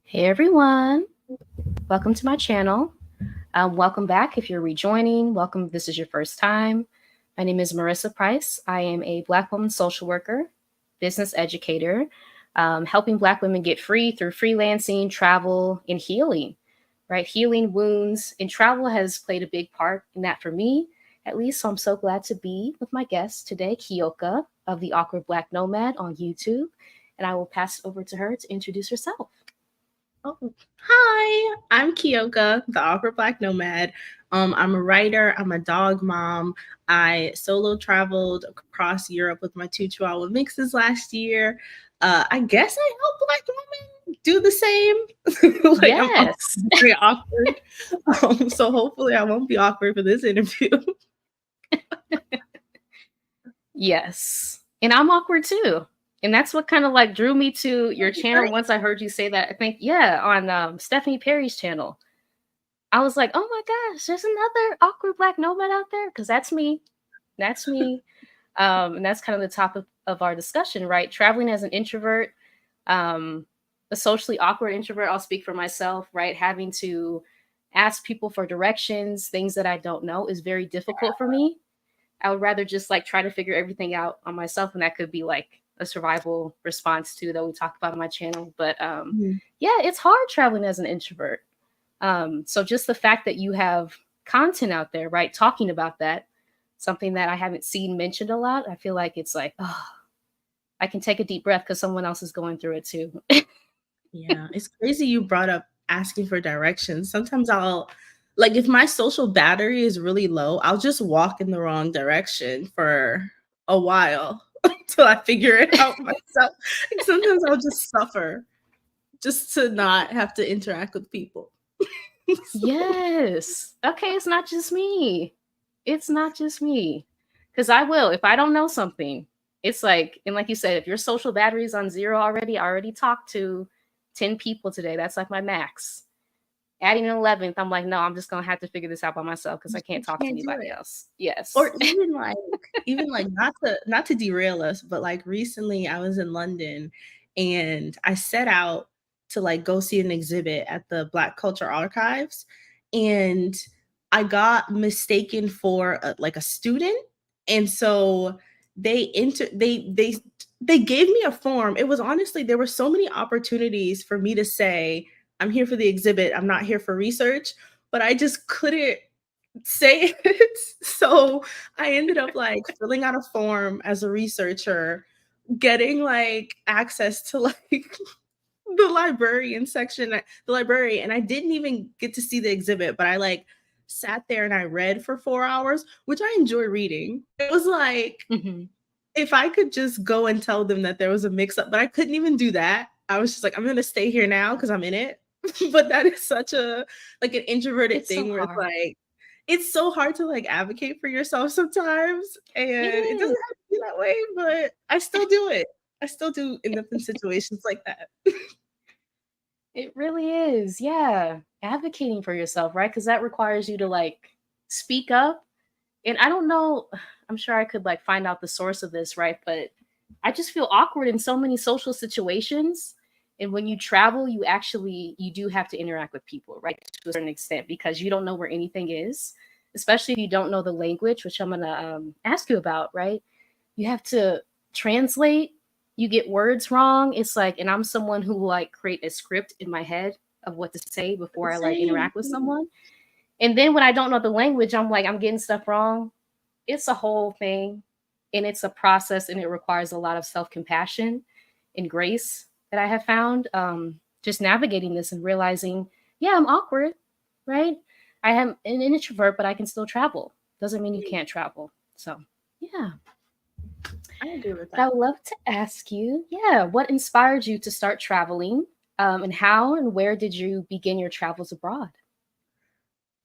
Hey everyone, welcome to my channel. Welcome back if you're rejoining. Welcome if this is your first time. My name is Marissa Price. I am a Black woman social worker, business educator, helping Black women get free through freelancing, travel, and healing, right? Healing wounds and travel has played a big part in that for me, at least. So I'm so glad to be with my guest today, Kyoka of the Awkward Black Nomad on YouTube. And I will pass it over to her to introduce herself. Oh, hi, I'm Kyoka, the Awkward Black Nomad. I'm a writer, I'm a dog mom. I solo traveled across Europe with my two Chihuahua mixes last year. I guess I help Black women do the same. I'm also Yes. very awkward. So hopefully I won't be awkward for this interview. Yes. And I'm awkward too. And that's what kind of like drew me to your channel once I heard you say that. I think, yeah, on Stephanie Perry's channel. I was like, oh my gosh, there's another awkward Black nomad out there. Because that's me. That's me. And that's kind of the topic of our discussion, right? Traveling as an introvert, a socially awkward introvert, I'll speak for myself, right? Having to ask people for directions, things that I don't know is very difficult for me. I would rather just like try to figure everything out on myself, and that could be like a survival response too that we talk about on my channel. But yeah, it's hard traveling as an introvert. So just the fact that you have content out there, right, talking about that, something that I haven't seen mentioned a lot, I feel like it's like, oh, I can take a deep breath because someone else is going through it too. Yeah, it's crazy you brought up asking for directions. Sometimes I'll like if my social battery is really low, I'll just walk in the wrong direction for a while until I figure it out myself. Like sometimes I'll just suffer just to not have to interact with people. Yes. Okay, it's not just me. It's not just me. Because I will, if I don't know something, it's like, and like you said, if your social battery is on zero already, I already talked to 10 people today. That's like my max. Adding an 11th, I'm like, no, I'm just going to have to figure this out by myself because I You can't talk to can't do anybody it. else. Yes. Or even like not to derail us, but like recently I was in London and I set out to like go see an exhibit at the Black Culture Archives, and I got mistaken for like a student. And so they gave me a form. It was honestly, there were so many opportunities for me to say I'm here for the exhibit, I'm not here for research, but I just couldn't say it. So I ended up like filling out a form as a researcher, getting like access to like the librarian section, the library, and I didn't even get to see the exhibit, but I like sat there and I read for 4 hours, which I enjoy reading. It was like Hmm. if I could just go and tell them that there was a mix up, but I couldn't even do that. I was just like, I'm gonna stay here now because I'm in it. But that is such a like an introverted It's so thing where it's hard. like it's so hard to like advocate for yourself sometimes. And It it is. doesn't have to be that way, but I still do it. I still do end up in situations like that. It really is. Yeah. Advocating for yourself, right? Because that requires you to like speak up. And I don't know, I'm sure I could like find out the source of this, right? But I just feel awkward in so many social situations. And when you travel, you do have to interact with people, right? To a certain extent, because you don't know where anything is, especially if you don't know the language, which I'm gonna ask you about, right? You have to translate. You get words wrong. It's like, and I'm someone who will like create a script in my head of what to say before I like Same. interact with someone. And then when I don't know the language, I'm like, I'm getting stuff wrong. It's a whole thing, and it's a process, and it requires a lot of self compassion and grace that I have found. Just navigating this and realizing, yeah, I'm awkward, right? I am an introvert, but I can still travel. Doesn't mean you can't travel. So, yeah. I agree with But I that. would love to ask you, yeah, what inspired you to start traveling? And how and where did you begin your travels abroad?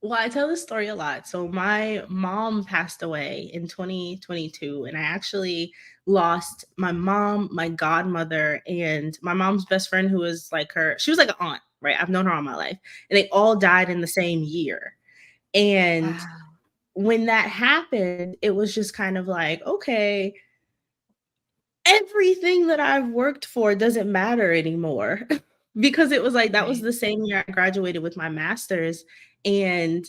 Well, I tell this story a lot. So my mom passed away in 2022, and I actually lost my mom, my godmother, and my mom's best friend, who was like her. She was like an aunt, right? I've known her all my life, and they all died in the same year. And Wow. when that happened, it was just kind of like, okay, everything that I've worked for doesn't matter anymore. because it was like that was Right. the same year I graduated with my master's, and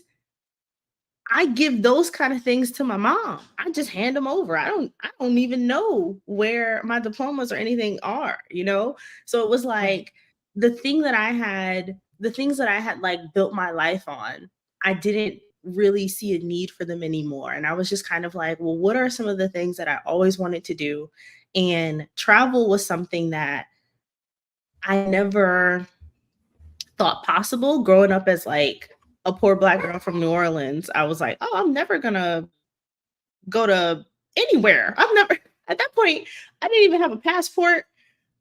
I give those kind of things to my mom. I just hand them over. I don't even know where my diplomas or anything are, you know? So it was Right. like the things that I had like built my life on, I didn't really see a need for them anymore. And I was just kind of like, well, what are some of the things that I always wanted to do? And travel was something that I never thought possible growing up as like a poor black girl from New Orleans. I was like, oh, I'm never gonna go to anywhere. I've never at that point, I didn't even have a passport.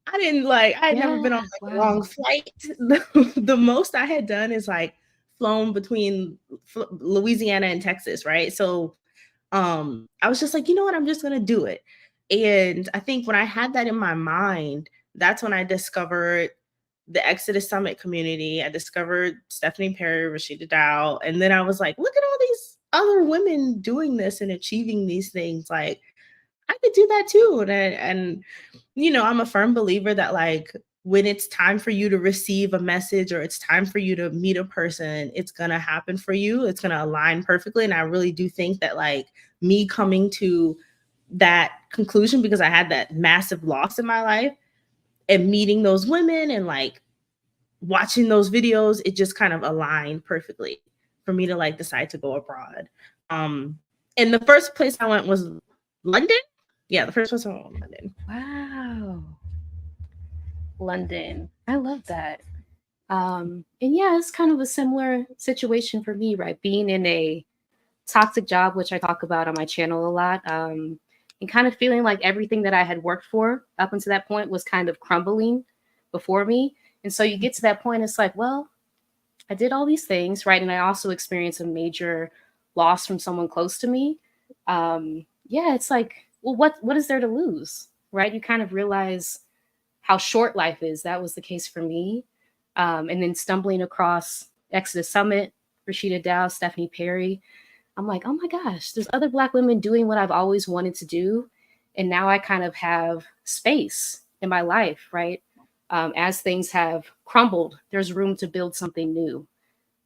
I had never Yeah. been on like a long Wow. flight. The most I had done is like flown between Louisiana and Texas, right? So I was just like, you know what, I'm just gonna do it. And I think when I had that in my mind, that's when I discovered the Exodus Summit community. I discovered Stephanie Perry, Rashida Dow, and then I was like, look at all these other women doing this and achieving these things. Like, I could do that too. And you know, I'm a firm believer that like when it's time for you to receive a message or it's time for you to meet a person, it's gonna happen for you. It's gonna align perfectly. And I really do think that like me coming to that conclusion because I had that massive loss in my life and meeting those women and like watching those videos, it just kind of aligned perfectly for me to like decide to go abroad. Um, and the first place I went was London. Yeah, the first place I went was London. Wow. London. I love that. And yeah, it's kind of a similar situation for me, right? Being in a toxic job, which I talk about on my channel a lot, and kind of feeling like everything that I had worked for up until that point was kind of crumbling before me. And so you get to that point, it's like, well, I did all these things, right? And I also experienced a major loss from someone close to me. Yeah, it's like, well, what is there to lose, right? You kind of realize how short life is. That was the case for me. And then stumbling across Exodus Summit, Rashida Dow, Stephanie Perry, I'm like, oh my gosh, there's other Black women doing what I've always wanted to do. And now I kind of have space in my life, right? As things have crumbled, there's room to build something new.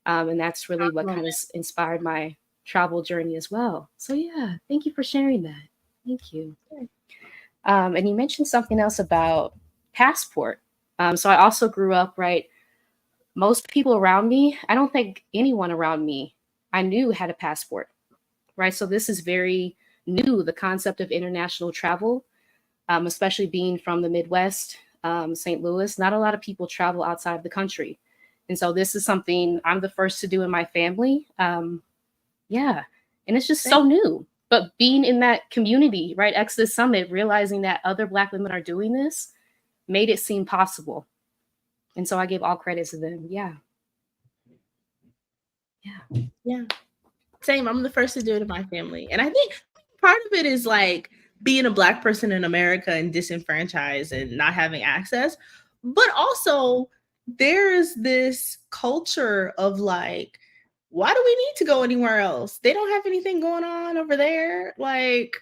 And that's really what kind of inspired my travel journey as well. So, yeah, thank you for sharing that. Thank you. And you mentioned something else about passport. So, I also grew up, right? Most people around me, I don't think anyone around me I knew had a passport, right? So this is very new, the concept of international travel, especially being from the Midwest, St. Louis. Not a lot of people travel outside of the country. And so this is something I'm the first to do in my family. Yeah. And it's just so new. But being in that community, right, Exodus Summit, realizing that other Black women are doing this made it seem possible. And so I give all credit to them. Yeah. Yeah. Yeah. Same. I'm the first to do it in my family. And I think part of it is like being a Black person in America and disenfranchised and not having access. But also, there's this culture of like, why do we need to go anywhere else? They don't have anything going on over there. Like,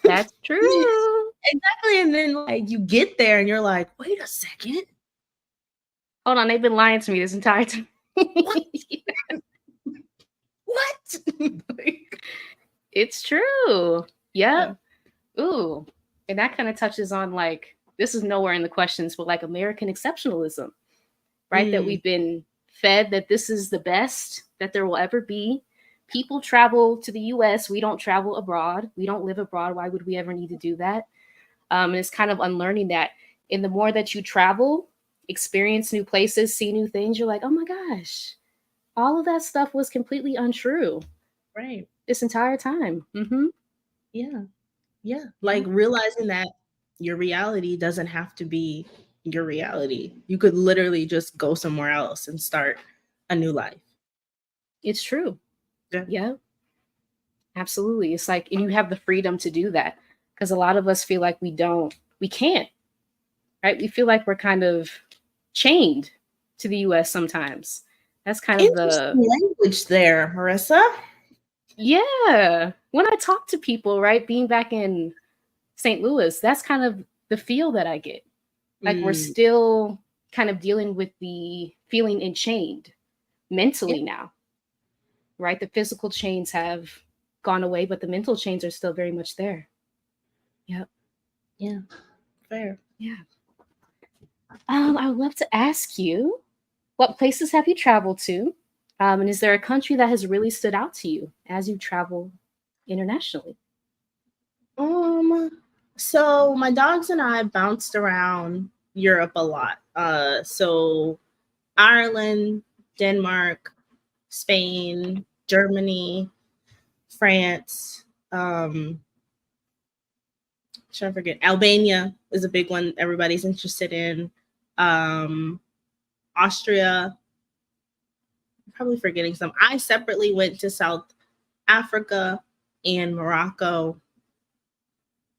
That's true. exactly. And then like you get there and you're like, wait a second. Hold on, they've been lying to me this entire time. What? What? Like, It's true. yeah. Yep. Ooh. And that kind of touches on like, this is nowhere in the questions, but like American exceptionalism, right? That Mm, we've been fed that this is the best that there will ever be. People travel to the US. We don't travel abroad. We don't live abroad. Why would we ever need to do that? And it's kind of unlearning that. And the more that you travel, experience new places, see new things, you're like, oh my gosh, all of that stuff was completely untrue right. this entire time. Mm-hmm. Yeah. Yeah. Yeah, Like realizing that your reality doesn't have to be your reality. You could literally just go somewhere else and start a new life. it's true. Yeah. Yeah, absolutely. It's like, and you have the freedom to do that because a lot of us feel like we can't, right? We feel like we're kind of chained to the US sometimes. That's kind of Interesting language there, Marissa. yeah. When I talk to people, right, being back in St. Louis, that's kind of the feel that I get. Like we're Mm, still kind of dealing with the feeling enchained mentally now, right? The physical chains have gone away, but the mental chains are still very much there. Yep. Yeah. Fair. Yeah. I would love to ask you, what places have you traveled to? And is there a country that has really stood out to you as you travel internationally? So my dogs and I bounced around Europe a lot. So Ireland, Denmark, Spain, Germany, France, trying to forget, Albania is a big one everybody's interested in. Austria, I'm probably forgetting some. I separately went to South Africa and Morocco.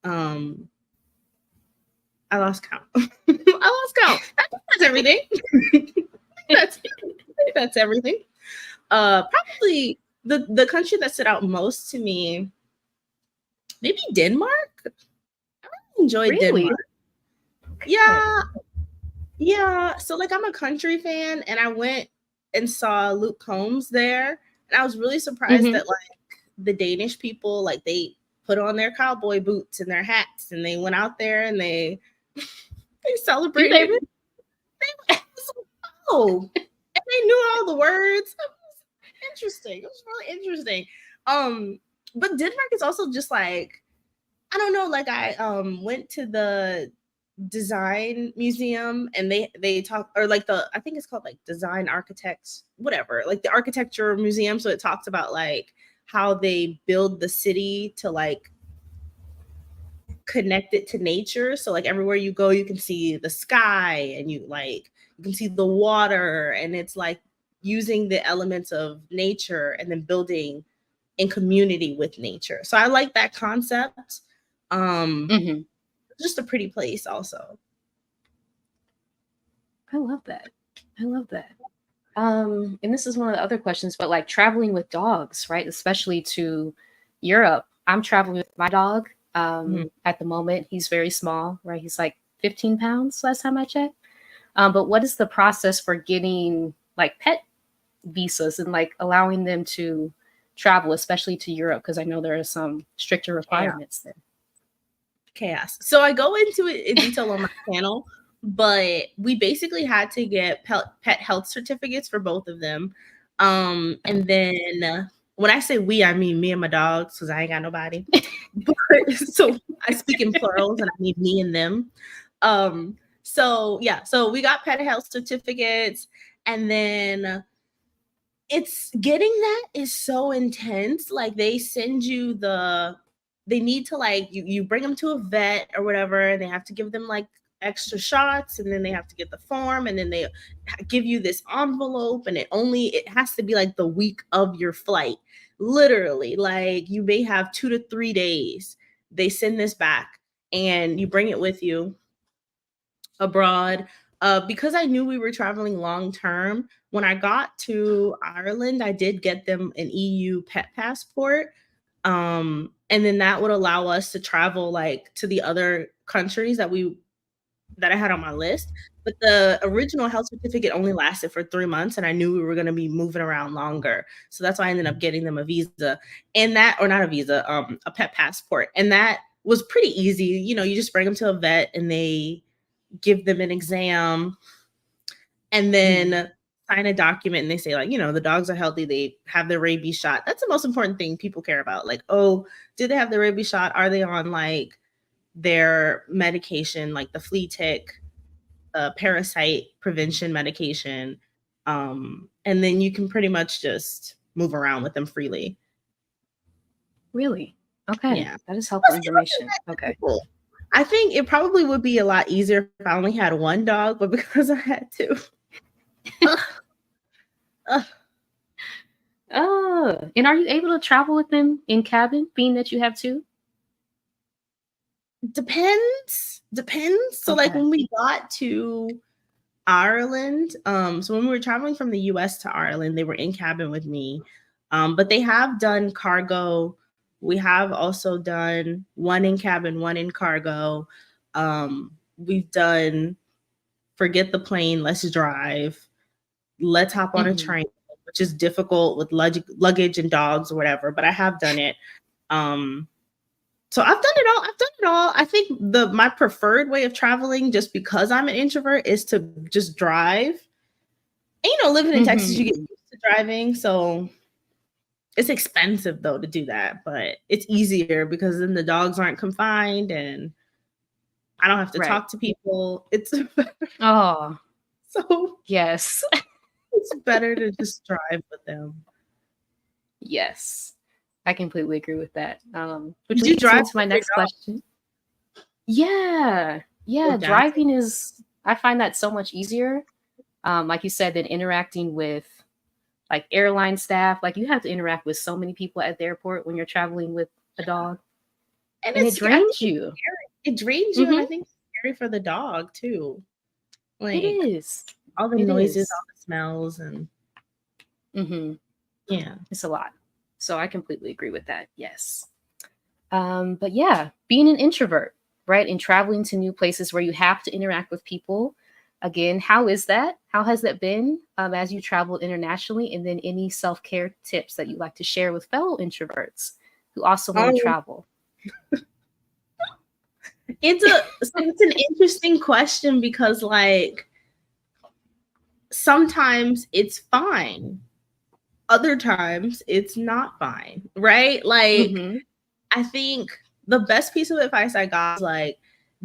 I lost count. I lost count. That's everything. that's everything. Probably the country that stood out most to me, maybe Denmark. I really enjoyed Denmark. Yeah. So like I'm a country fan, and I went and saw Luke Combs there, and I was really surprised that like the Danish people, like they put on their cowboy boots and their hats, and they went out there and they celebrated. And they knew all the words. It was interesting. It was really interesting. But Denmark is also just like, I don't know, like I went to the design museum, and they talk, or like I think it's called like design architects, whatever, like the architecture museum. So it talks about like how they build the city to like connect it to nature. So like everywhere you go, you can see the sky, and you can see the water, and it's like using the elements of nature and then building in community with nature. So I like that concept. Just a pretty place also. I love that. And this is one of the other questions, but like traveling with dogs, right? Especially to Europe. I'm traveling with my dog. At the moment, he's very small, right? He's like 15 pounds last time I checked. But what is the process for getting like pet visas and like allowing them to travel, especially to Europe? Because I know there are some stricter requirements there. Chaos. So I go into it in detail on my channel, but we basically had to get pet health certificates for both of them. And then when I say we, I mean me and my dogs, because I ain't got nobody. So I speak in plurals, and I mean me and them. So we got pet health certificates, and then it's getting that is so intense. Like they send you they need to like you bring them to a vet or whatever, and they have to give them like extra shots, and then they have to get the form, and then they give you this envelope, and it has to be like the week of your flight. Literally, like you may have 2 to 3 days. They send this back, and you bring it with you abroad. Because I knew we were traveling long term, when I got to Ireland, I did get them an EU pet passport. And then that would allow us to travel like to the other countries that I had on my list. But the original health certificate only lasted for 3 months, and I knew we were going to be moving around longer. So that's why I ended up getting them a visa, and or not a visa, a pet passport. And that was pretty easy. You know, you just bring them to a vet, and they give them an exam, and then sign a document, and they say like, the dogs are healthy, they have their rabies shot. That's the most important thing people care about. Like, oh, did they have their rabies shot? Are they on like their medication, like the flea tick, parasite prevention medication? And then you can pretty much just move around with them freely. Really? Okay. Yeah. That is helpful information. Okay. Cool. I think it probably would be a lot easier if I only had one dog, but because I had two. And are you able to travel with them in cabin, being that you have two? Depends. So like when we got to Ireland, so when we were traveling from the US to Ireland, they were in cabin with me. But they have done cargo. We have also done one in cabin, one in cargo. We've done forget the plane, let's drive, let's hop on a train, which is difficult with luggage and dogs or whatever, but I have done it. So I've done it all. I think my preferred way of traveling, just because I'm an introvert, is to just drive. And living in Texas, you get used to driving, so it's expensive though to do that, but it's easier because then the dogs aren't confined and I don't have to talk to people. It's oh, so yes. it's better to just drive with them. Yes, I completely agree with that. Which Did you leads drive me to my next question. Yeah, driving is, I find that so much easier. Like you said, than interacting with like airline staff. Like you have to interact with so many people at the airport when you're traveling with a dog, and it drains you. It drains you, and I think it's scary for the dog too. Like, it is all the noises, all the smells, and yeah, it's a lot. So I completely agree with that. Yes. But yeah, being an introvert, right, and traveling to new places where you have to interact with people. Again, how is that? How has that been as you travel internationally? And then any self-care tips that you'd like to share with fellow introverts who also want to travel? It's an interesting question because, like, sometimes it's fine. Other times it's not fine, right? Like, I think the best piece of advice I got is, like,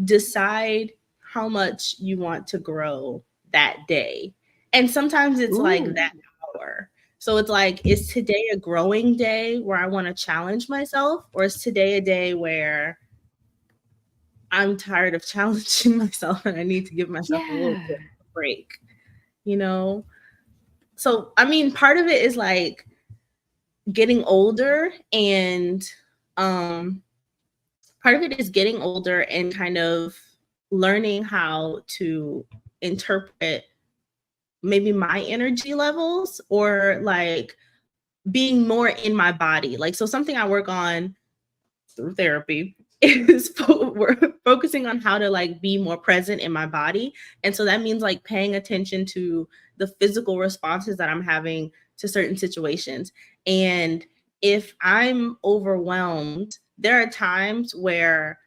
decide how much you want to grow that day. And sometimes it's like that hour. So it's like, is today a growing day where I want to challenge myself? Or is today a day where I'm tired of challenging myself and I need to give myself a little bit of a break, So, I mean, part of it is like getting older, and part of it is getting older and kind of learning how to interpret maybe my energy levels, or like being more in my body. Like, so something I work on through therapy is we're focusing on how to like be more present in my body. And so that means like paying attention to the physical responses that I'm having to certain situations. And if I'm overwhelmed, there are times where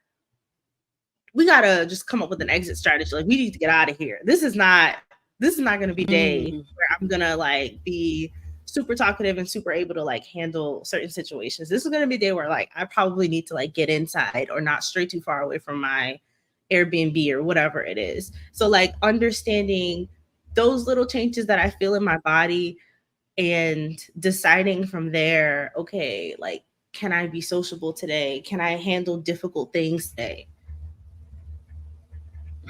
we gotta just come up with an exit strategy. Like, we need to get out of here. This is not gonna be a day where I'm gonna like be super talkative and super able to like handle certain situations. This is gonna be a day where like I probably need to like get inside or not stray too far away from my Airbnb or whatever it is. So like understanding those little changes that I feel in my body and deciding from there, okay, like, can I be sociable today? Can I handle difficult things today?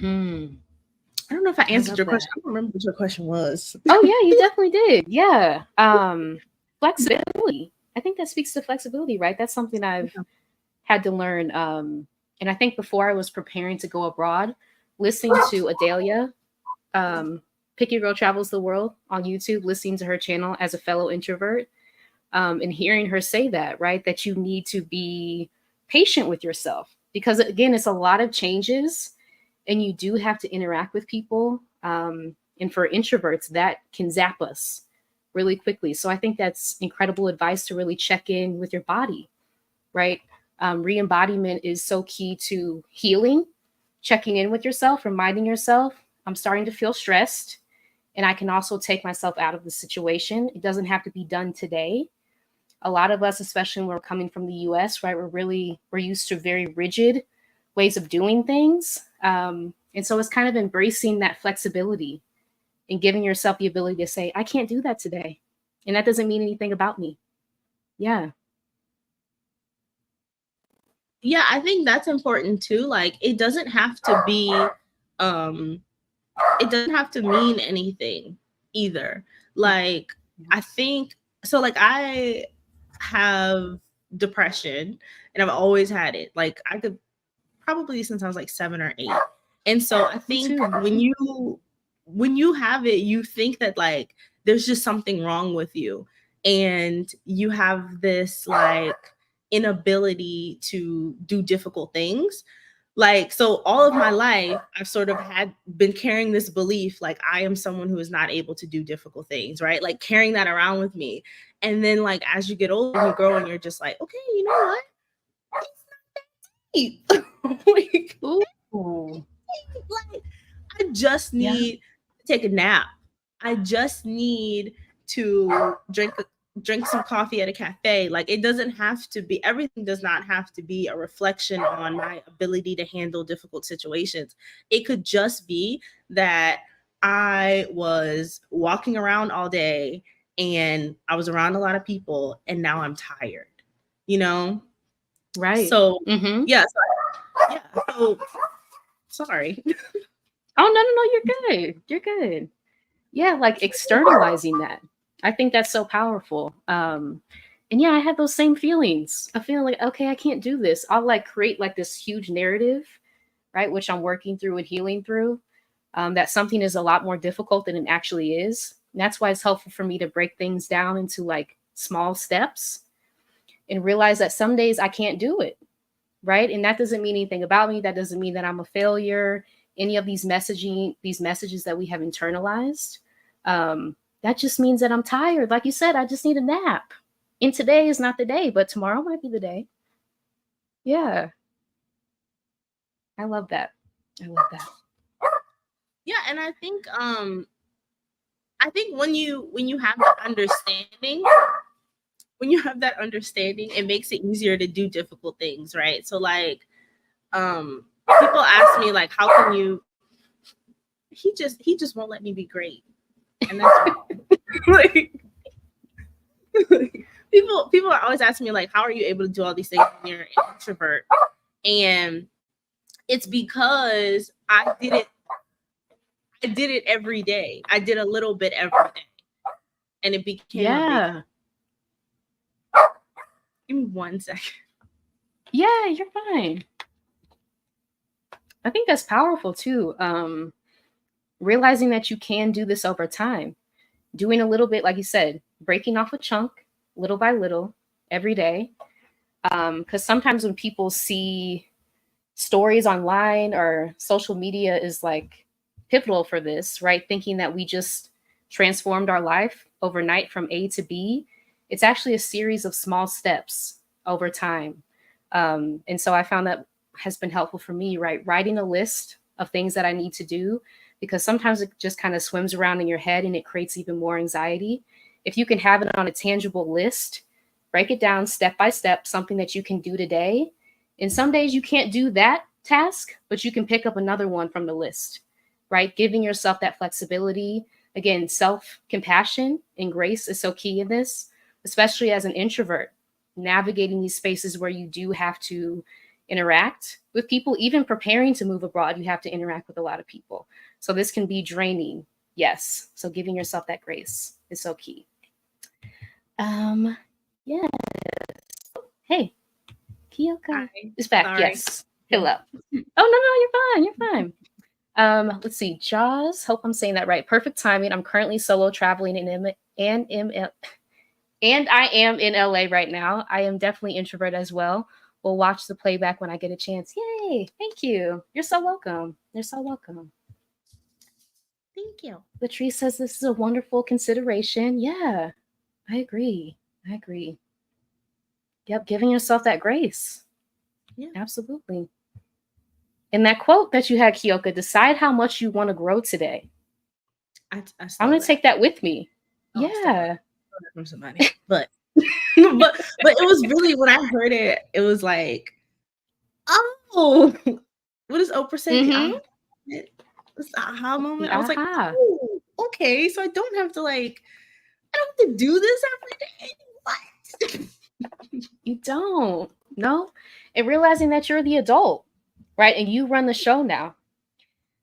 I don't know if I answered your question. I don't remember what your question was. Oh yeah, you definitely did. Yeah. Flexibility. I think that speaks to flexibility, right? That's something I've had to learn. And I think before I was preparing to go abroad, listening to Adelia, Picky Girl Travels the World on YouTube, listening to her channel as a fellow introvert, and hearing her say that, right? That you need to be patient with yourself, because again, it's a lot of changes and you do have to interact with people. And for introverts, that can zap us really quickly. So I think that's incredible advice to really check in with your body, right? Re-embodiment is so key to healing, checking in with yourself, reminding yourself, I'm starting to feel stressed, and I can also take myself out of the situation. It doesn't have to be done today. A lot of us, especially when we're coming from the US, right, we're used to very rigid ways of doing things. And so it's kind of embracing that flexibility and giving yourself the ability to say, I can't do that today. And that doesn't mean anything about me. Yeah. Yeah, I think that's important too. Like, it doesn't have to be, it doesn't have to mean anything either. Like, I think, so like I have depression and I've always had it. Like, I could probably since I was like 7 or 8. And so I think when you have it, you think that like there's just something wrong with you, and you have this like inability to do difficult things. Like, so all of my life, I've sort of been carrying this belief, like I am someone who is not able to do difficult things, right? Like carrying that around with me. And then like, as you get older, you grow and you're just like, okay, you know what? It's not that deep. Like, Ooh. like, I just need to take a nap. I just need to drink some coffee at a cafe. Like, it doesn't have to be, everything does not have to be a reflection on my ability to handle difficult situations. It could just be that I was walking around all day and I was around a lot of people and now I'm tired, you know? Right. So, Mm-hmm. yeah. So, sorry. Oh, no, you're good. You're good. Yeah, like externalizing that. I think that's so powerful. And yeah, I had those same feelings. I feel like, okay, I can't do this. I'll like create like this huge narrative, right? Which I'm working through and healing through. That something is a lot more difficult than it actually is. And that's why it's helpful for me to break things down into like small steps and realize that some days I can't do it, right? And that doesn't mean anything about me. That doesn't mean that I'm a failure. Any of these messages that we have internalized, that just means that I'm tired. Like you said, I just need a nap. And today is not the day, but tomorrow might be the day. Yeah. I love that. I love that. Yeah, and I think when you have that understanding, it makes it easier to do difficult things, right? So like people ask me like, how can you, he just won't let me be great. And that's like people are always asking me like, how are you able to do all these things when you're an introvert? And it's because I did it every day. I did a little bit every day. And it became a big. Give me 1 second. Yeah, you're fine. I think that's powerful too. Realizing that you can do this over time, doing a little bit, like you said, breaking off a chunk little by little every day. Because sometimes when people see stories online or social media is like pivotal for this, right? Thinking that we just transformed our life overnight from A to B. It's actually a series of small steps over time. And so I found that has been helpful for me, right? Writing a list of things that I need to do, because sometimes it just kind of swims around in your head and it creates even more anxiety. If you can have it on a tangible list, break it down step by step, something that you can do today. And some days you can't do that task, but you can pick up another one from the list, right? Giving yourself that flexibility. Again, self-compassion and grace is so key in this, especially as an introvert, navigating these spaces where you do have to interact with people. Even preparing to move abroad, you have to interact with a lot of people. So this can be draining. Yes. So giving yourself that grace is so key. Yeah. Hey, Kyoka is back. Sorry. Yes. Hello. Oh, no, you're fine. You're fine. Let's see. Jaws. Hope I'm saying that right. Perfect timing. I'm currently solo traveling and I am in LA right now. I am definitely introvert as well. We'll watch the playback when I get a chance. Yay. Thank you. You're so welcome. You're so welcome. Thank you. Latrice says this is a wonderful consideration. Yeah, I agree. Yep, giving yourself that grace. Yeah. Absolutely. And that quote that you had, Kyoka, decide how much you want to grow today. I'm going to take that with me. Yeah. From somebody. But it was really, when I heard it, it was like, oh, what does Oprah say? Mm-hmm. This aha moment. The I was like, aha. oh, okay. So I don't have to do this every day. What? You don't. No. And realizing that you're the adult, right? And you run the show now.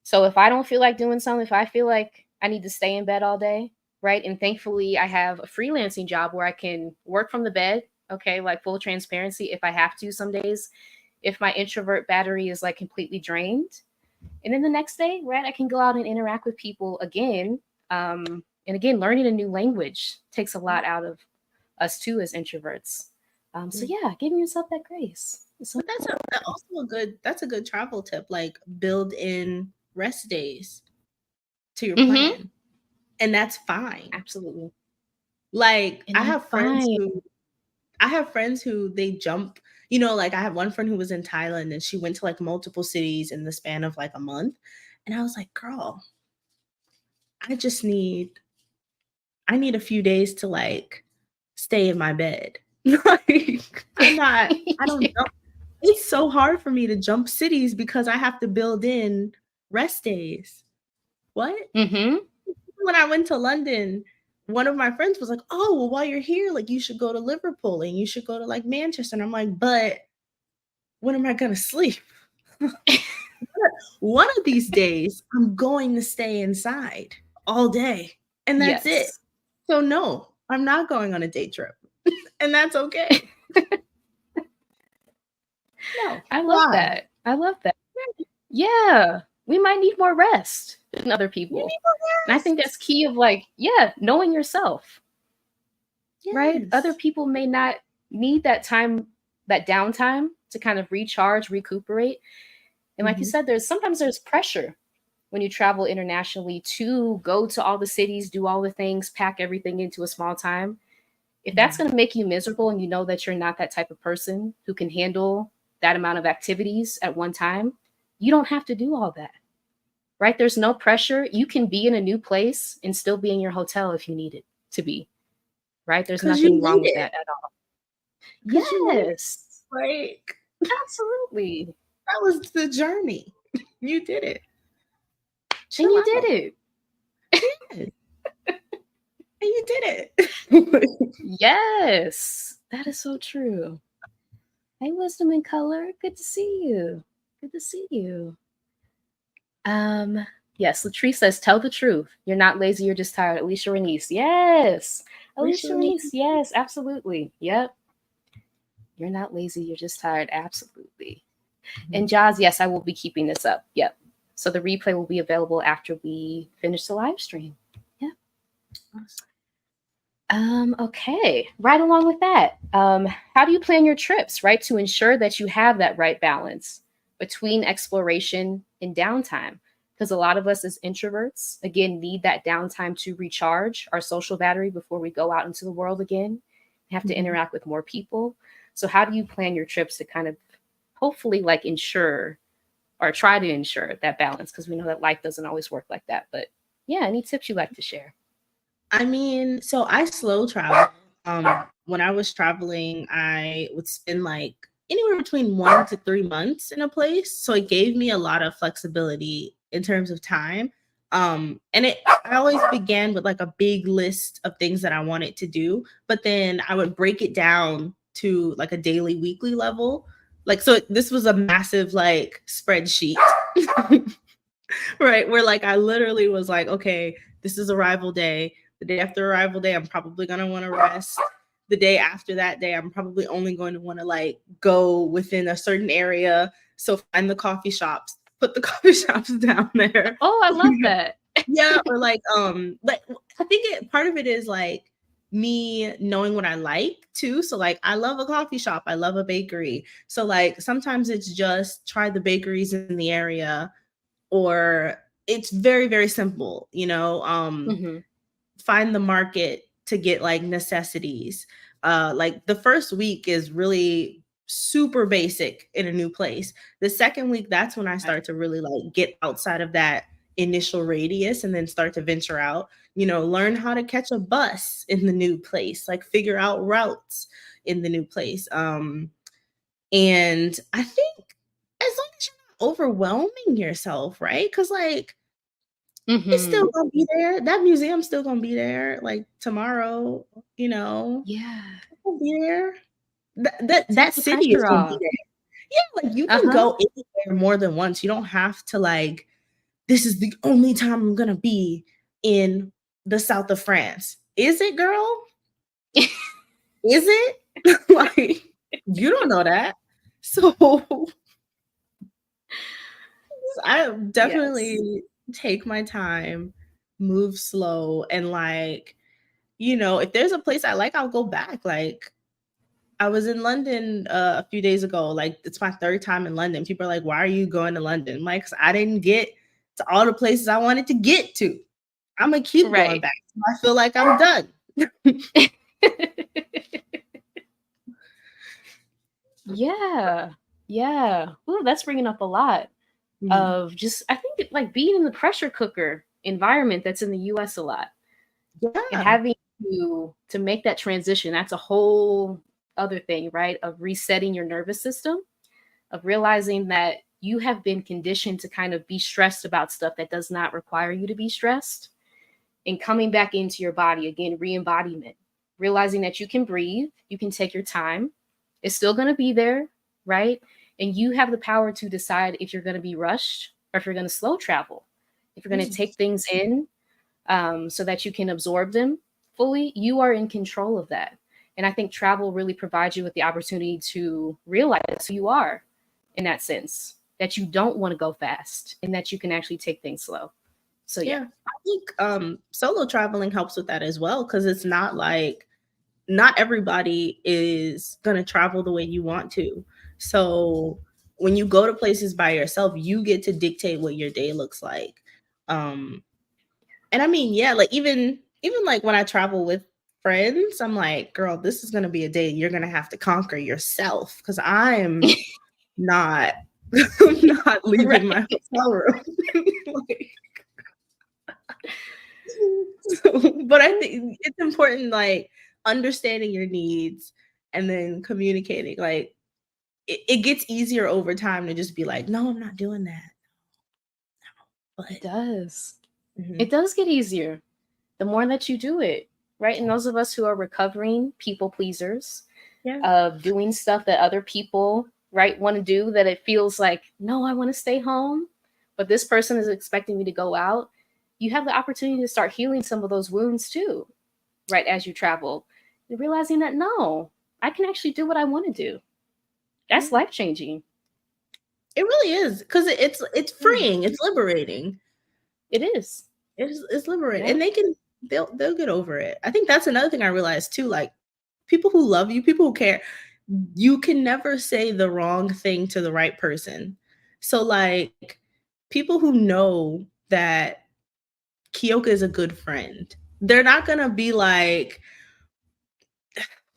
So if I don't feel like doing something, if I feel like I need to stay in bed all day, right? And thankfully I have a freelancing job where I can work from the bed, okay, like full transparency if I have to some days, if my introvert battery is like completely drained. And then the next day, right, I can go out and interact with people again. And again, learning a new language takes a lot out of us too as introverts. So yeah, giving yourself that grace. So But that's a good travel tip. Like build in rest days to your mm-hmm. plan. And that's fine. Absolutely. Like And that's fine. I have friends who they jump, you know, like I have one friend who was in Thailand and she went to like multiple cities in the span of like a month. And I was like, girl, I just need I need a few days to like stay in my bed. Like I don't know. It's so hard for me to jump cities because I have to build in rest days. What? Mm-hmm. When I went to London, one of my friends was like, "Oh, well, while you're here, like you should go to Liverpool and you should go to like Manchester." And I'm like, "But when am I gonna sleep? One of these days, I'm going to stay inside all day, and that's it. Yes. So no, I'm not going on a day trip, and that's okay." No, I love why? that. I love that. Yeah. We might need more rest than other You people. need more And I think that's rest. key of like, yeah, knowing yourself, right? Other Yes. people may not need that time, that downtime to kind of recharge, recuperate. And like you Mhm, said, there's pressure when you travel internationally to go to all the cities, do all the things, pack everything into a small time. If that's mhm. going to make you miserable and you know that you're not that type of person who can handle that amount of activities at one time, you don't have to do all that, right? There's no pressure. You can be in a new place and still be in your hotel if you need it to be, right? There's 'Cause you nothing wrong need with it. that at all. 'Cause you need it. Yes, Like, absolutely. that was the journey. You did it. And Chill you did out. it. Yes, and you did it. Yes, that is so true. Hey, Wisdom in Color, good to see you. Good to see you. Um, yes, Latrice says, tell the truth. You're not lazy, you're just tired. Alicia Renice, yes. Alicia Recently, Renice, yes, absolutely. Yep. You're not lazy, you're just tired. Absolutely. And Jazz, yes, I will be keeping this up. Yep. So the replay will be available after we finish the live stream. Yeah. Okay. Right along with that. How do you plan your trips, right? To ensure that you have that right balance between exploration and downtime. Because a lot of us as introverts, again, need that downtime to recharge our social battery before we go out into the world again, have to Mhm. interact with more people. So how do you plan your trips to kind of hopefully like ensure or try to ensure that balance? Because we know that life doesn't always work like that. But yeah, any tips you'd like to share? I mean, so I slow travel. When I was traveling, I would spend like anywhere between 1 to 3 months in a place. So it gave me a lot of flexibility in terms of time. And I always began with like a big list of things that I wanted to do, but then I would break it down to like a daily, weekly level. Like, so this was a massive like spreadsheet. Right, where like I literally was like, okay, this is arrival day. The day after arrival day, I'm probably gonna want to rest. The day after that day, I'm probably only going to want to like go within a certain area. So find the coffee shops, put the coffee shops down there. Oh, I love that. Yeah, or like I think part of it is like me knowing what I like too. So like I love a coffee shop, I love a bakery. So like sometimes it's just try the bakeries in the area, or it's very very simple, Hmm. find the market to get like necessities. Like the first week is really super basic in a new place. The second week, that's when I Right. start to really like get outside of that initial radius and then start to venture out, learn how to catch a bus in the new place, like figure out routes in the new place. And I think as long as you're not overwhelming yourself, right? Because like it's still Hmm. gonna be there. That museum's still gonna be there like tomorrow, you know. Yeah. It's gonna be there. That Take the city is pressure gonna be off. there. Yeah, like you can Uh-huh. go anywhere more than once. You don't have to like, this is the only time I'm gonna be in the south of France. Is it, girl? Is it? Like, you don't know that. So I Yes. definitely take my time, move slow, and like, if there's a place I like, I'll go back. Like, I was in London a few days ago. Like, it's my third time in London. People are like, "Why are you going to London?" I'm like, "'Cause I didn't get to all the places I wanted to get to. I'm gonna keep going Right. back. I feel like I'm done." Yeah. Yeah. Ooh, that's bringing up a lot of just, I think, like being in the pressure cooker environment that's in the US a lot, and Yeah. having to make that transition. That's a whole other thing, right? Of resetting your nervous system, of realizing that you have been conditioned to kind of be stressed about stuff that does not require you to be stressed, and coming back into your body again, re-embodiment, realizing that you can breathe, you can take your time. It's still going to be there, right? And you have the power to decide if you're going to be rushed or if you're going to slow travel, if you're going to take things in, so that you can absorb them fully. You are in control of that. And I think travel really provides you with the opportunity to realize who you are in that sense, that you don't want to go fast and that you can actually take things slow. So yeah. I think solo traveling helps with that as well, because it's not like not everybody is gonna travel the way you want to. So when you go to places by yourself, you get to dictate what your day looks like. Um, and I mean, yeah, like even like when I travel with friends, I'm like, girl, this is gonna be a day you're gonna have to conquer yourself, because I'm not I'm not leaving Right. my hotel room. Like, but I think it's important, like understanding your needs and then communicating. Like it gets easier over time to just be like, no, I'm not doing that. But It does. mhm. It does get easier the more that you do it, right? And those of us who are recovering people pleasers, Yeah, of doing stuff that other people, right, want to do, that it feels like, no, I want to stay home, but this person is expecting me to go out. You have the opportunity to start healing some of those wounds too, right, as you travel. And realizing that, no, I can actually do what I want to do. That's yeah. life changing. It really is, because it's freeing, it's liberating. It is. It's liberating, Yeah. and they'll get over it. I think that's another thing I realized too. Like people who love you, people who care, you can never say the wrong thing to the right person. So like people who know that Kyoka is a good friend, they're not gonna be like,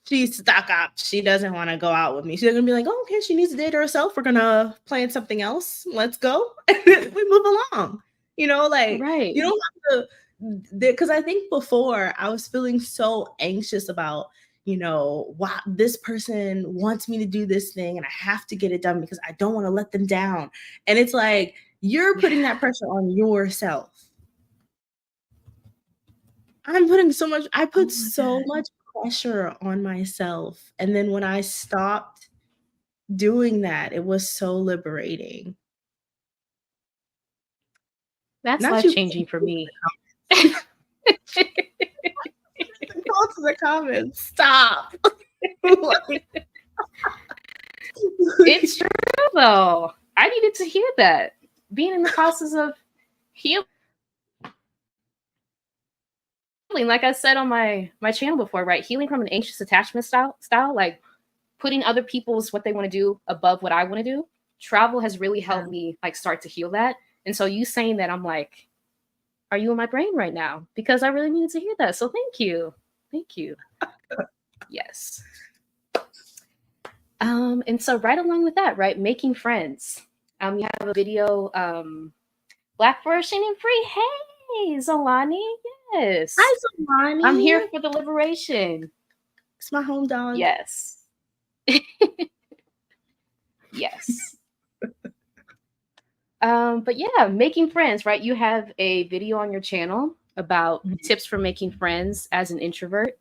she's stuck up, she doesn't want to go out with me. She's gonna be like, oh, okay, she needs to date herself. We're gonna plan something else. Let's go. We move along. Like Right. you don't have to, because I think before I was feeling so anxious about, wow, this person wants me to do this thing and I have to get it done because I don't want to let them down. And it's like you're putting that pressure on yourself. I Oh put my so God. much pressure on myself. And then when I stopped doing that, it was so liberating. That's Not life you. changing for me. Go to the comments. Stop. Like, It's true though. I needed to hear that. Being in the process of healing, like I said on my channel before, right? Healing from an anxious attachment style, like putting other people's what they want to do above what I want to do. Travel has really helped me like start to heal that. And so you saying that, I'm like, are you in my brain right now? Because I really needed to hear that. So thank you. Thank you. Yes. And so right along with that, right, making friends. You have a video, Black Flourishing and Free. Hey, Zolani. Yes. hi, Zamani. I'm here for the liberation. It's my home dog. Yes. Yes. But yeah, making friends, right? You have a video on your channel about tips for making friends as an introvert.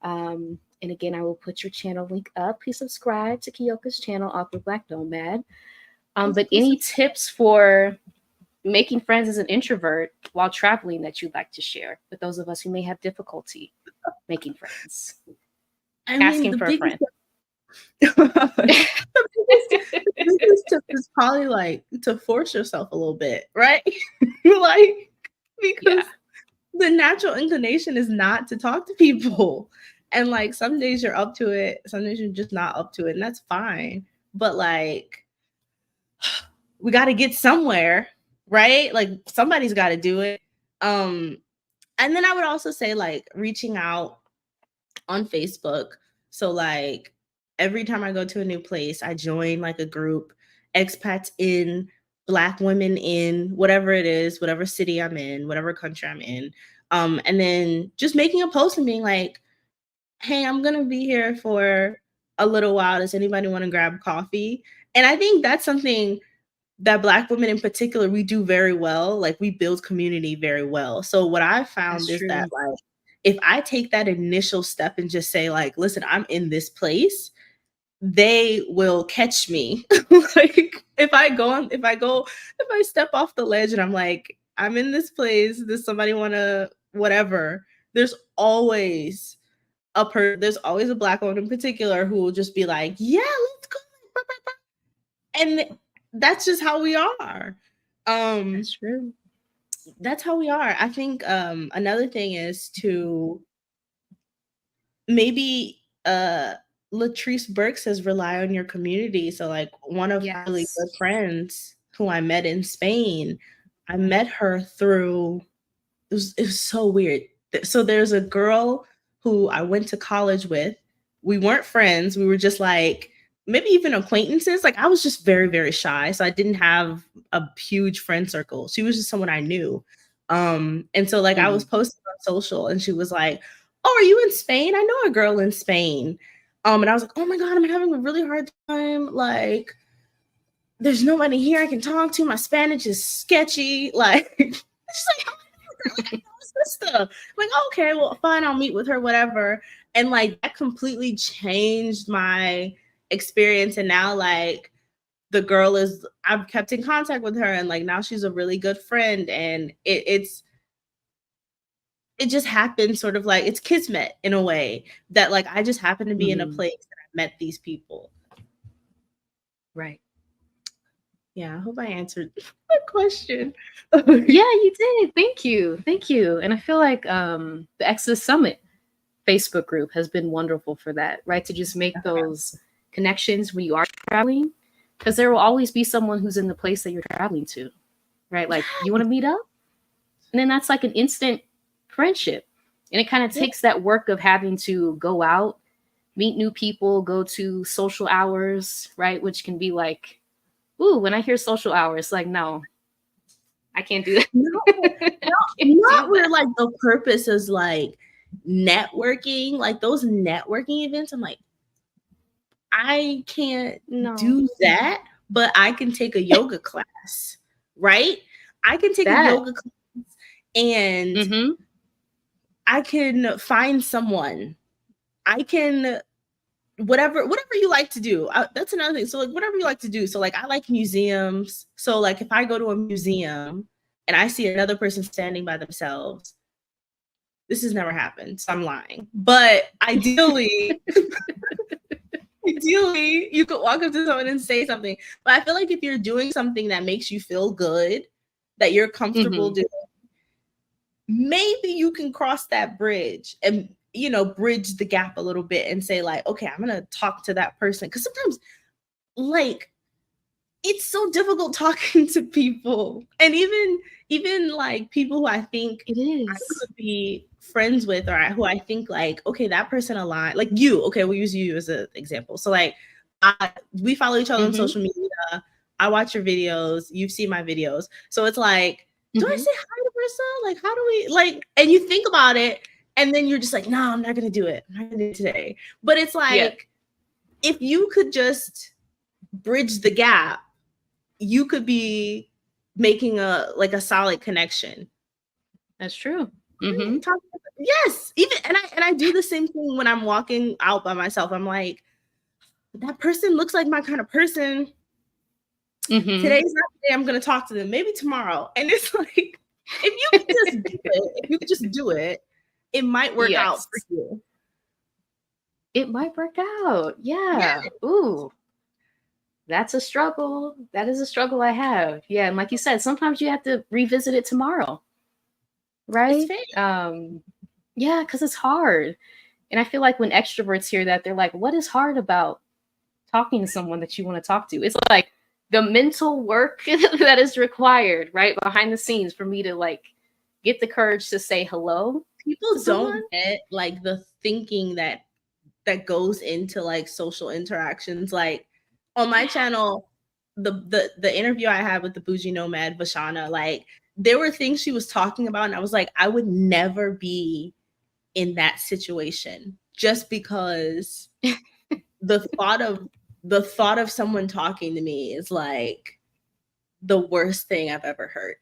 And again, I will put your channel link up. Please subscribe to Kyoka's channel, Awkward Black Nomad. But any tips for making friends as an introvert while traveling that you'd like to share with those of us who may have difficulty making friends? Asking for a friend. The biggest tip is probably like to force yourself a little bit, right? Like, because the natural inclination is not to talk to people. And like some days you're up to it, some days you're just not up to it, and that's fine. But like we got to get somewhere, right? Like somebody's got to do it. And then I would also say like reaching out on Facebook. So like every time I go to a new place, I join like a group, expats in, Black women in, whatever it is, whatever city I'm in, whatever country I'm in. And then just making a post and being like, hey, I'm gonna be here for a little while. Does anybody want to grab coffee? And I think that's something that Black women in particular, we do very well. Like we build community very well. So what I found That's is that true. like if I take that initial step and just say like, listen, I'm in this place, they will catch me. Like if I step off the ledge and I'm like, I'm in this place, does somebody want to whatever? There's always there's always a Black woman in particular who will just be like, yeah, let's go. And that's just how we are. That's true. That's how we are. I think another thing is to maybe Latrice Burke says rely on your community. So like one of my really good Yes. friends who I met in Spain, I met her through it was so weird. So there's a girl who I went to college with. We weren't friends. We were just like maybe even acquaintances. Like I was just very, very shy. So I didn't have a huge friend circle. She was just someone I knew. And so like I was posting on social and she was like, oh, are you in Spain? I know a girl in Spain. And I was like, oh my God, I'm having a really hard time. Like, there's nobody here I can talk to. My Spanish is sketchy. Like, she's like, oh, I know sister. I'm like, okay, well, fine, I'll meet with her, whatever. And like that completely changed my experience. And now like the girl is I've kept in contact with her and like now she's a really good friend. And it just happened sort of like it's kismet in a way that like I just happened to be in a place that I met these people. Right. Yeah, I hope I answered the question. Yeah, you did. Thank you. Thank you. And I feel like the Exodus Summit Facebook group has been wonderful for that, right? To just make those connections when you are traveling, because there will always be someone who's in the place that you're traveling to, right? Like, you want to meet up? And then that's like an instant friendship. And it kind of takes that work of having to go out, meet new people, go to social hours, right? Which can be like, ooh, when I hear social hours, like, no, I can't do that. Not where like the purpose is like networking, like those networking events. I'm like, I can't do that, but I can take a yoga class, right? I can take a yoga class and I can find someone. I can whatever you like to do. That's another thing. So like whatever you like to do. So like I like museums. So like if I go to a museum and I see another person standing by themselves, this has never happened, so I'm lying. But ideally, you could walk up to someone and say something. But I feel like if you're doing something that makes you feel good, that you're comfortable doing, maybe you can cross that bridge and bridge the gap a little bit and say like, okay, I'm gonna talk to that person. Because sometimes like it's so difficult talking to people, and even like people who I think it is I could be friends with, or who I think like, okay, that person aligned, like you. Okay, we'll use you as an example. So like we follow each other on social media. I watch your videos. You've seen my videos. So it's like, do I say hi to Marissa? Like, how do we like? And you think about it, and then you're just like, no, I'm not gonna do it. I'm not gonna do it today. But it's like, if you could just bridge the gap, you could be making a solid connection. That's true. Yes, even and I do the same thing when I'm walking out by myself. I'm like, that person looks like my kind of person. Today's not the day I'm gonna talk to them. Maybe tomorrow. And it's like, if you could just do it, it might work out for you. It might work out. Yeah. Ooh. That's a struggle. That is a struggle I have. Yeah. And like you said, sometimes you have to revisit it tomorrow. Right? Yeah, because it's hard. And I feel like when extroverts hear that, they're like, what is hard about talking to someone that you want to talk to? It's like the mental work that is required, right, behind the scenes for me to like get the courage to say hello. People don't get like the thinking that goes into like social interactions. Like on my channel, the interview I had with the bougie nomad Vashana, like there were things she was talking about, and I was like, I would never be in that situation just because the thought of someone talking to me is like the worst thing I've ever heard.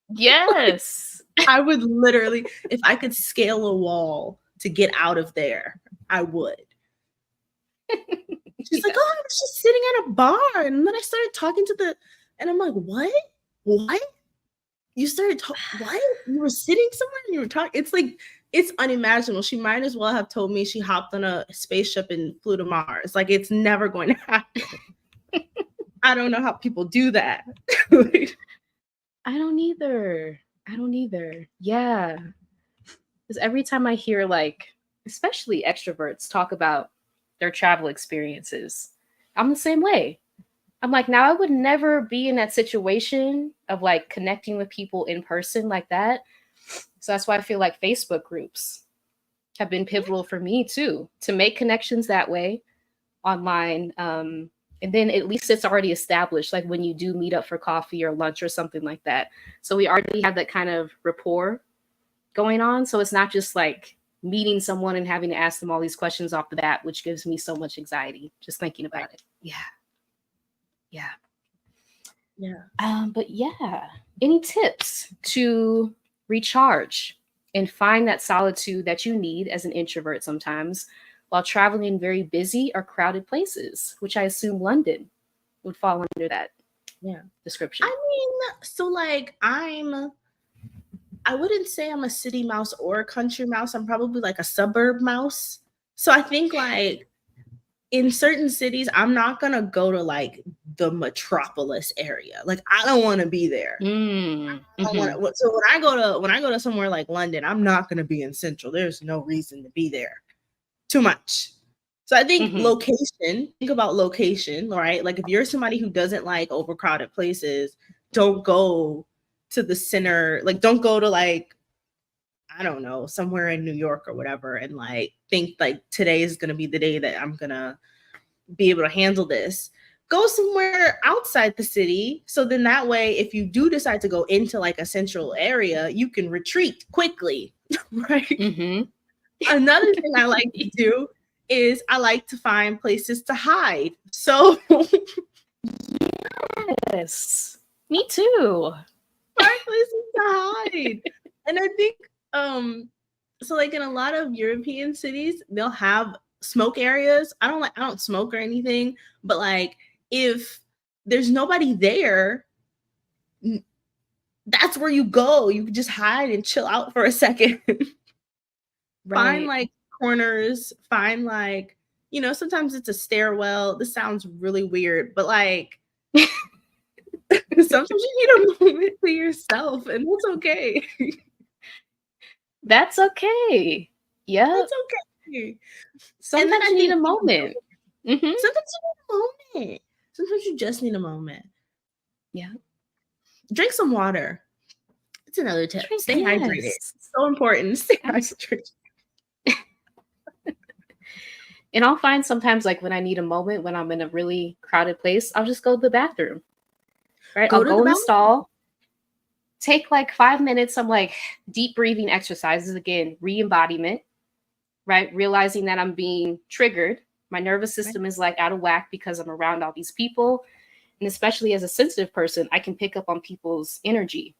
Yes. I would literally, if I could scale a wall to get out of there, I would. She's like, oh, I was just sitting at a bar. And then I started talking to and I'm like, what? What? You started what? You were sitting somewhere and you were talking? It's like, it's unimaginable. She might as well have told me she hopped on a spaceship and flew to Mars. Like, it's never going to happen. I don't know how people do that. I don't either. Yeah. Because every time I hear like, especially extroverts talk about their travel experiences, I'm the same way. I'm like, now I would never be in that situation of like connecting with people in person like that. So that's why I feel like Facebook groups have been pivotal for me too, to make connections that way online. And then at least it's already established, like when you do meet up for coffee or lunch or something like that. So we already have that kind of rapport going on. So it's not just like meeting someone and having to ask them all these questions off the bat, which gives me so much anxiety just thinking about it. Yeah. But yeah, any tips to recharge and find that solitude that you need as an introvert sometimes while traveling in very busy or crowded places, which I assume London would fall under that description? I mean, so like I wouldn't say I'm a city mouse or a country mouse. I'm probably like a suburb mouse. So I think like in certain cities, I'm not gonna go to like the metropolis area. Like I don't want to be there. So when I go to somewhere like London, I'm not gonna be in Central. There's no reason to be there. Too much. So I think location. Think about location, right? Like if you're somebody who doesn't like overcrowded places, don't go to the center. Like don't go to like, I don't know, somewhere in New York or whatever, and like think like today is gonna be the day that I'm gonna be able to handle this. Go somewhere outside the city. So then that way, if you do decide to go into like a central area, you can retreat quickly, right? Another thing I like to do is I like to find places to hide. So yes, me too. Find places to hide. And I think so like in a lot of European cities, they'll have smoke areas. I don't smoke or anything, but like if there's nobody there, that's where you go. You can just hide and chill out for a second. Find like corners, find like, you know, sometimes it's a stairwell. This sounds really weird, but like sometimes you need a moment for yourself, and that's okay. That's okay. Yeah. That's okay. Sometimes you need a moment. Sometimes you need a moment. Sometimes you just need a moment. Yeah. Drink some water. It's another tip. Stay hydrated. It's so important. Stay hydrated. And I'll find sometimes like when I need a moment, when I'm in a really crowded place, I'll just go to the bathroom. Right? I'll go in the stall, take like 5 minutes. I'm like deep breathing exercises, again, re-embodiment, right? Realizing that I'm being triggered. My nervous system is like out of whack because I'm around all these people. And especially as a sensitive person, I can pick up on people's energy.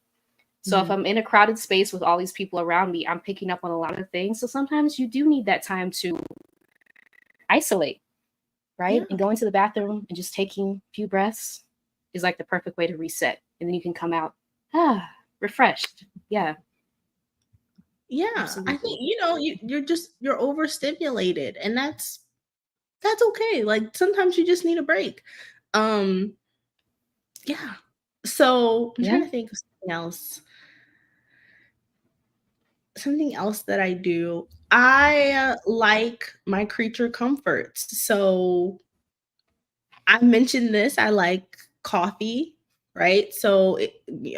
So if I'm in a crowded space with all these people around me, I'm picking up on a lot of things. So sometimes you do need that time to isolate, right? And going to the bathroom and just taking a few breaths is like the perfect way to reset. And then you can come out, refreshed. Yeah. Absolutely. I think, you know, you're overstimulated, and that's okay. Like sometimes you just need a break. So I'm trying to think of something else. something else that I do, I like my creature comforts. So I mentioned this, I like coffee, right? So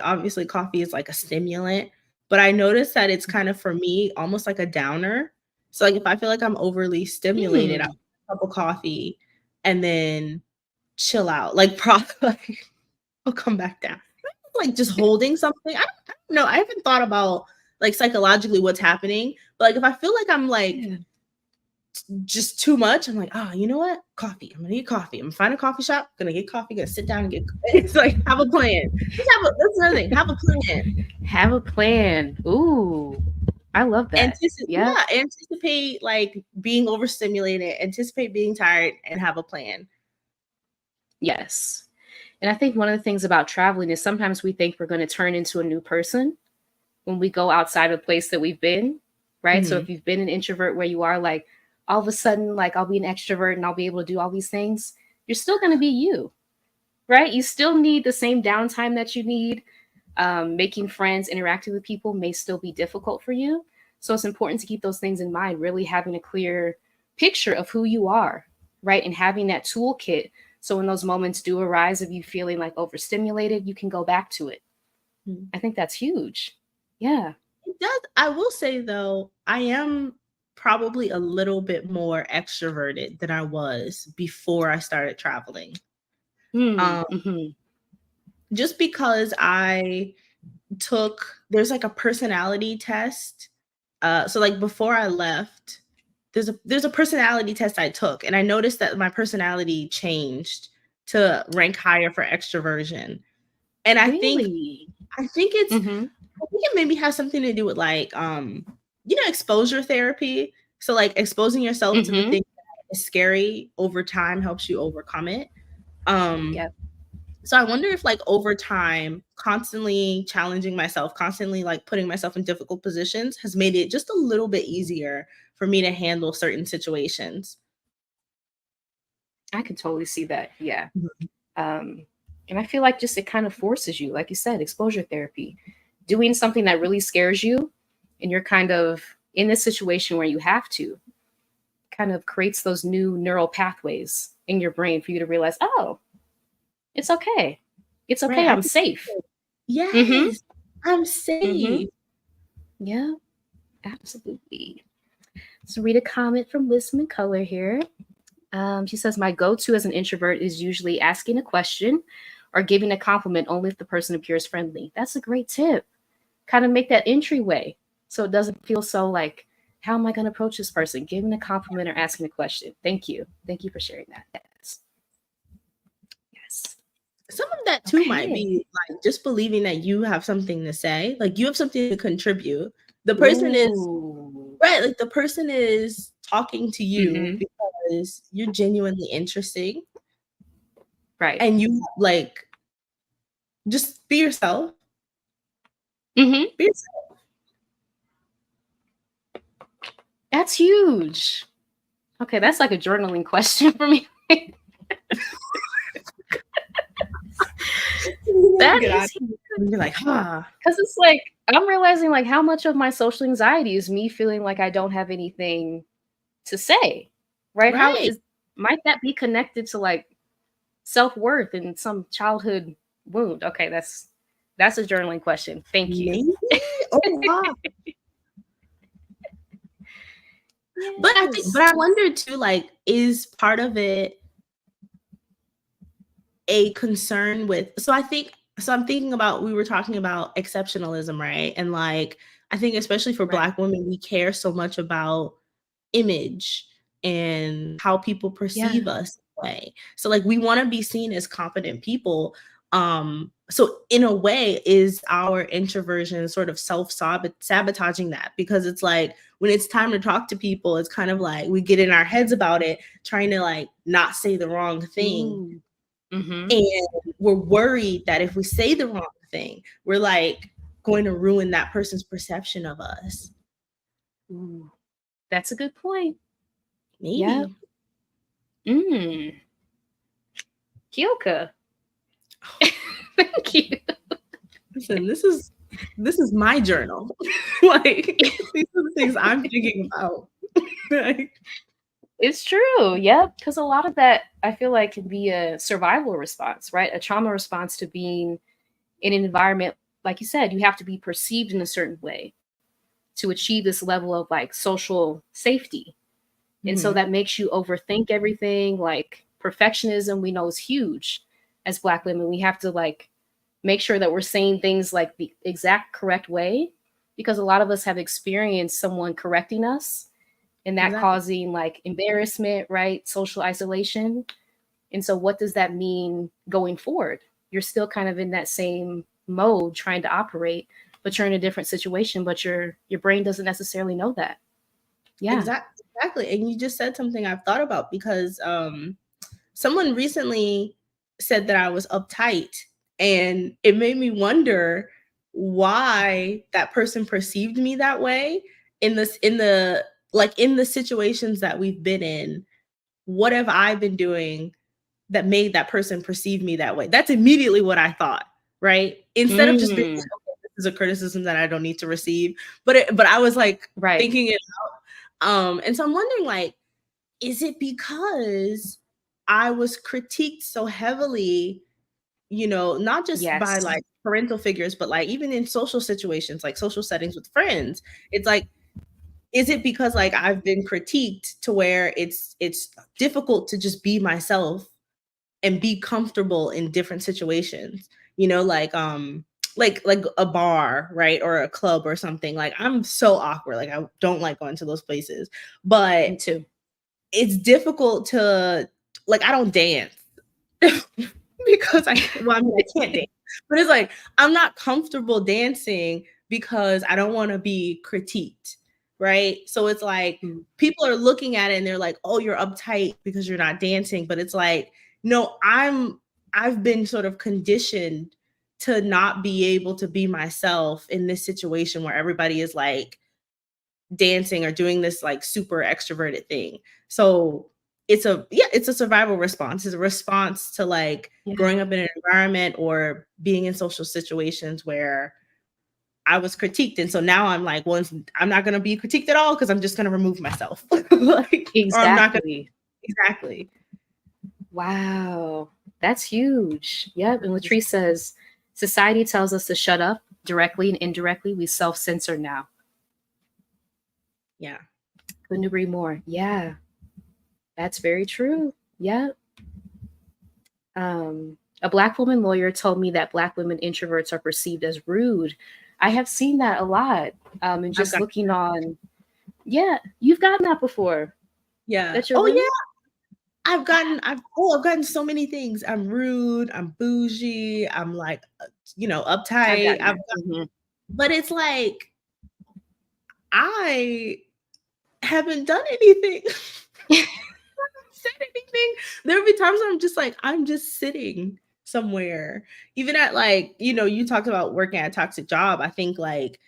obviously coffee is like a stimulant, but I noticed that it's kind of for me almost like a downer. So like if I feel like I'm overly stimulated, I'll Hmm. have a cup of coffee and then chill out. Like probably I'll come back down. Like just holding something. I don't know. I haven't thought about like psychologically what's happening, but like if I feel like I'm like Yeah. just too much, I'm like, oh, you know what? Coffee. I'm gonna get coffee. I'm gonna find a coffee shop. Gonna get coffee. Gonna sit down and get. It's like have a plan. That's another thing. Have a plan. Have a plan. Ooh, I love that. Yeah. Yeah, anticipate like being overstimulated. Anticipate being tired, and have a plan. Yes. And I think one of the things about traveling is sometimes we think we're going to turn into a new person when we go outside of the place that we've been, right? So Mm-hmm. if you've been an introvert where you are like, all of a sudden, like I'll be an extrovert and I'll be able to do all these things, you're still going to be you, right? You still need the same downtime that you need. Making friends, interacting with people may still be difficult for you. So it's important to keep those things in mind, really having a clear picture of who you are, right? And having that toolkit. So when those moments do arise of you feeling like overstimulated, you can go back to it. Mm-hmm. I think that's huge. Yeah. It does. I will say though, I am probably a little bit more extroverted than I was before I started traveling. Um, Mm-hmm. just because there's like a personality test. So like before I left, there's a personality test I took, and I noticed that my personality changed to rank higher for extroversion. And Really? I think it's Mm-hmm. I think it maybe has something to do with like exposure therapy. So like exposing yourself to the Mm-hmm. thing that is scary over time helps you overcome it. Um Yep. so I wonder if like over time, constantly challenging myself, constantly like putting myself in difficult positions has made it just a little bit easier for me to handle certain situations. I could totally see that. Yeah. Mhm. Um, and I feel like just it kind of forces you, like you said, exposure therapy, doing something that really scares you, and you're kind of in this situation where you have to, kind of creates those new neural pathways in your brain for you to realize, oh, it's okay. It's Right. okay. I'm safe. Mm-hmm. Yes, I'm Mm-hmm. safe. Yeah, absolutely. So read a comment from Wisdom and Color here. She says, my go-to as an introvert is usually asking a question or giving a compliment only if the person appears friendly. That's a great tip. Kind of make that entryway so it doesn't feel so like, how am I going to approach this person? Giving a compliment or asking a question. Thank you. Thank you for sharing that. Yes. Yes. Some of that too might Okay. be like just believing that you have something to say, like you have something to contribute. The person is Ooh. right, like the person is talking to you Mm-hmm. because you're genuinely interesting Right. and you like just be yourself. Mm-hmm. Be yourself. That's huge. Okay, that's like a journaling question for me. That Get out is and be like, huh. because it's like I'm realizing like how much of my social anxiety is me feeling like I don't have anything to say. Right? How Right. is might that be connected to like self-worth and some childhood wound? Okay, that's a journaling question. Thank you. Maybe. Oh wow. Yes. But I wonder too, like, is part of it a concern with so I'm thinking about we were talking about exceptionalism, right? And like I think especially for Right. Black women, we care so much about image and how people Yeah. perceive us way. So like we want to be seen as competent people. So in a way, is our introversion sort of sabotaging that? Because it's like when it's time to talk to people, it's kind of like we get in our heads about it, trying to like not say the wrong thing. Ooh. Mm-hmm. And we're worried that if we say the wrong thing, we're like going to ruin that person's perception of us. Ooh. That's a good point. Yeah. Maybe. Mm. Kyoka. Thank you. Listen, this is my journal. Like, these are the things I'm thinking about. Like, It's true. Yep. Because a lot of that, I feel like, can be a survival response, right? A trauma response to being in an environment, like you said, you have to be perceived in a certain way to achieve this level of like social safety. And so mhm, that makes you overthink everything. Like perfectionism, we know is huge as Black women. We have to like make sure that we're saying things like the exact correct way because a lot of us have experienced someone correcting us and that exactly. causing like embarrassment, right? Social isolation. And so what does that mean going forward? You're still kind of in that same mode trying to operate, but you're in a different situation, but your brain doesn't necessarily know that. Yeah. Exactly. And you just said something I've thought about because someone recently said that I was uptight, and it made me wonder why that person perceived me that way in the situations that we've been in. What have I been doing that made that person perceive me that way? That's immediately what I thought, right? Instead of just being like, Mm, okay, this is a criticism that I don't need to receive. But I was like right. thinking it out. And so I'm wondering, like, is it because I was critiqued so heavily, not just by Yes. like parental figures, but like even in social situations, like social settings with friends? It's like, is it because like I've been critiqued to where it's difficult to just be myself and be comfortable in different situations? Like a bar, right? Or a club or something. Like, I'm so awkward. Like, I don't like going to those places. But Me too. it's difficult to, like, I don't dance because I mean, I can't dance. But it's like I'm not comfortable dancing because I don't want to be critiqued, right? So it's like Mm, people are looking at it and they're like, "Oh, you're uptight because you're not dancing." But it's like, no, I've been sort of conditioned to not be able to be myself in this situation where everybody is like dancing or doing this like super extroverted thing. So it's a survival response. It's a response to like yeah. growing up in an environment or being in social situations where I was critiqued. And so now I'm like, well, I'm not going to be critiqued at all because I'm just going to remove myself. Like, or I'm not going to. Exactly. Exactly. Wow. That's huge. Yep. And Latrice says society tells us to shut up directly and indirectly. We self censor now. Yeah. Couldn't agree more. Yeah. That's very true. Yeah. A Black woman lawyer told me that Black women introverts are perceived as rude. I have seen that a lot. And I've just got, looking on, yeah, you've gotten that before. yeah. That you're Oh rude. yeah. I've gotten so many things. I'm rude, I'm bougie, I'm like, I've uptight. gotten that. Mhm. But it's like I haven't done anything. Said anything. There'll be times where I'm just like, I'm just sitting somewhere. Even at like, you talked about working at a toxic job. I think like,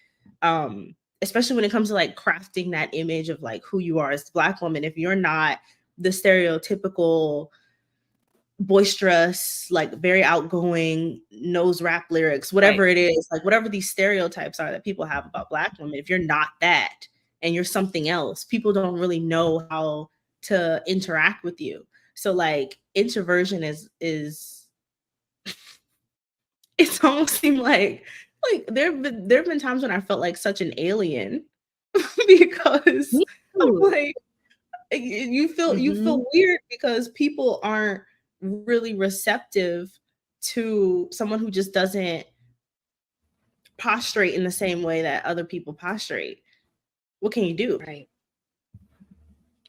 especially when it comes to like crafting that image of like who you are as a Black woman, if you're not the stereotypical boisterous, like very outgoing, knows rap lyrics, Right. whatever it is, like whatever these stereotypes are that people have about Black women, if you're not that and you're something else, people don't really know how to interact with you. So like introversion is it's almost seemed like there have been times when I felt like such an alien because Me I'm too. like, you feel Hmm. weird because people aren't really receptive to someone who just doesn't prostrate in the same way that other people prostrate. What can you do? Right.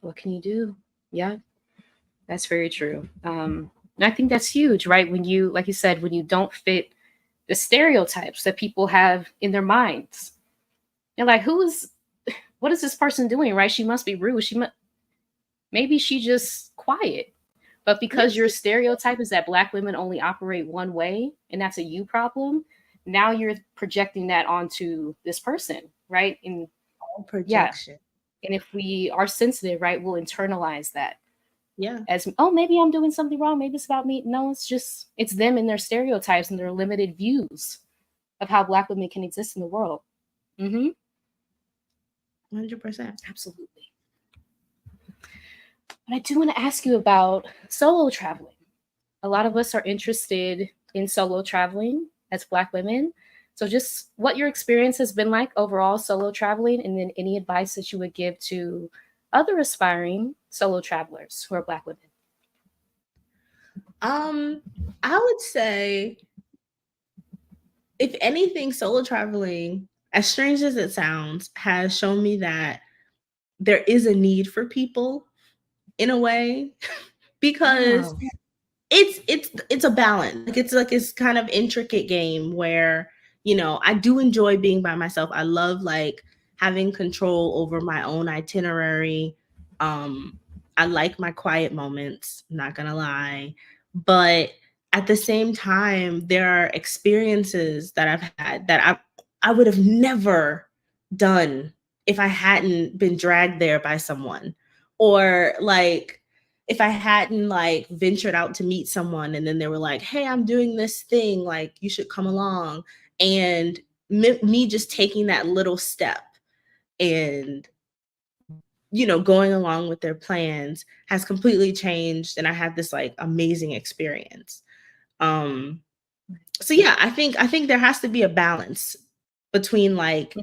What can you do? Yeah, that's very true. And I think that's huge, right? When you, like you said, when you don't fit the stereotypes that people have in their minds, they're like, what is this person doing, right? She must be rude. Maybe she just quiet. But because Yes, your stereotype is that Black women only operate one way and that's a you problem, now you're projecting that onto this person, right? And all yeah, projection. and if we are sensitive, right, we'll internalize that Yeah, as, oh, maybe I'm doing something wrong. Maybe it's about me. No, it's them and their stereotypes and their limited views of how Black women can exist in the world. Hmm. 100%. Absolutely. But I do want to ask you about solo traveling. A lot of us are interested in solo traveling as Black women. So just what your experience has been like overall solo traveling, and then any advice that you would give to other aspiring solo travelers who are Black women. I would say, if anything, solo traveling, as strange as it sounds, has shown me that there is a need for people in a way, because it's a balance. It's kind of intricate game where, I do enjoy being by myself. I love like having control over my own itinerary. I like my quiet moments, not gonna lie. But at the same time, there are experiences that I've had that I would have never done if I hadn't been dragged there by someone. Or like if I hadn't like ventured out to meet someone and then they were like, "Hey, I'm doing this thing, like you should come along." And me just taking that little step and going along with their plans has completely changed, and I had this like amazing experience. So yeah, I think there has to be a balance between like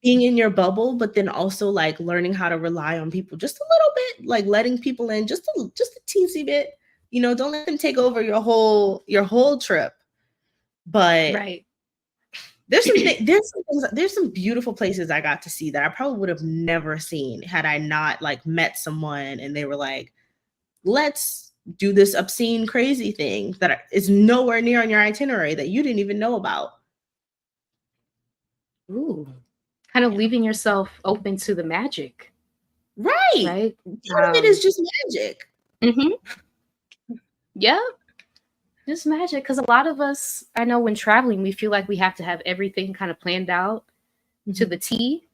being in your bubble, but then also like learning how to rely on people just a little bit, like letting people in just a teensy bit. Don't let them take over your whole trip. But Right. there's some beautiful places I got to see that I probably would have never seen had I not like met someone and they were like, "Let's do this obscene crazy thing that is nowhere near on your itinerary that you didn't even know about." Ooh. Kind of leaving yourself open to the magic. Right. Right. Part of it is just magic. Yeah. Just magic. Because a lot of us, I know when traveling, we feel like we have to have everything kind of planned out to the T.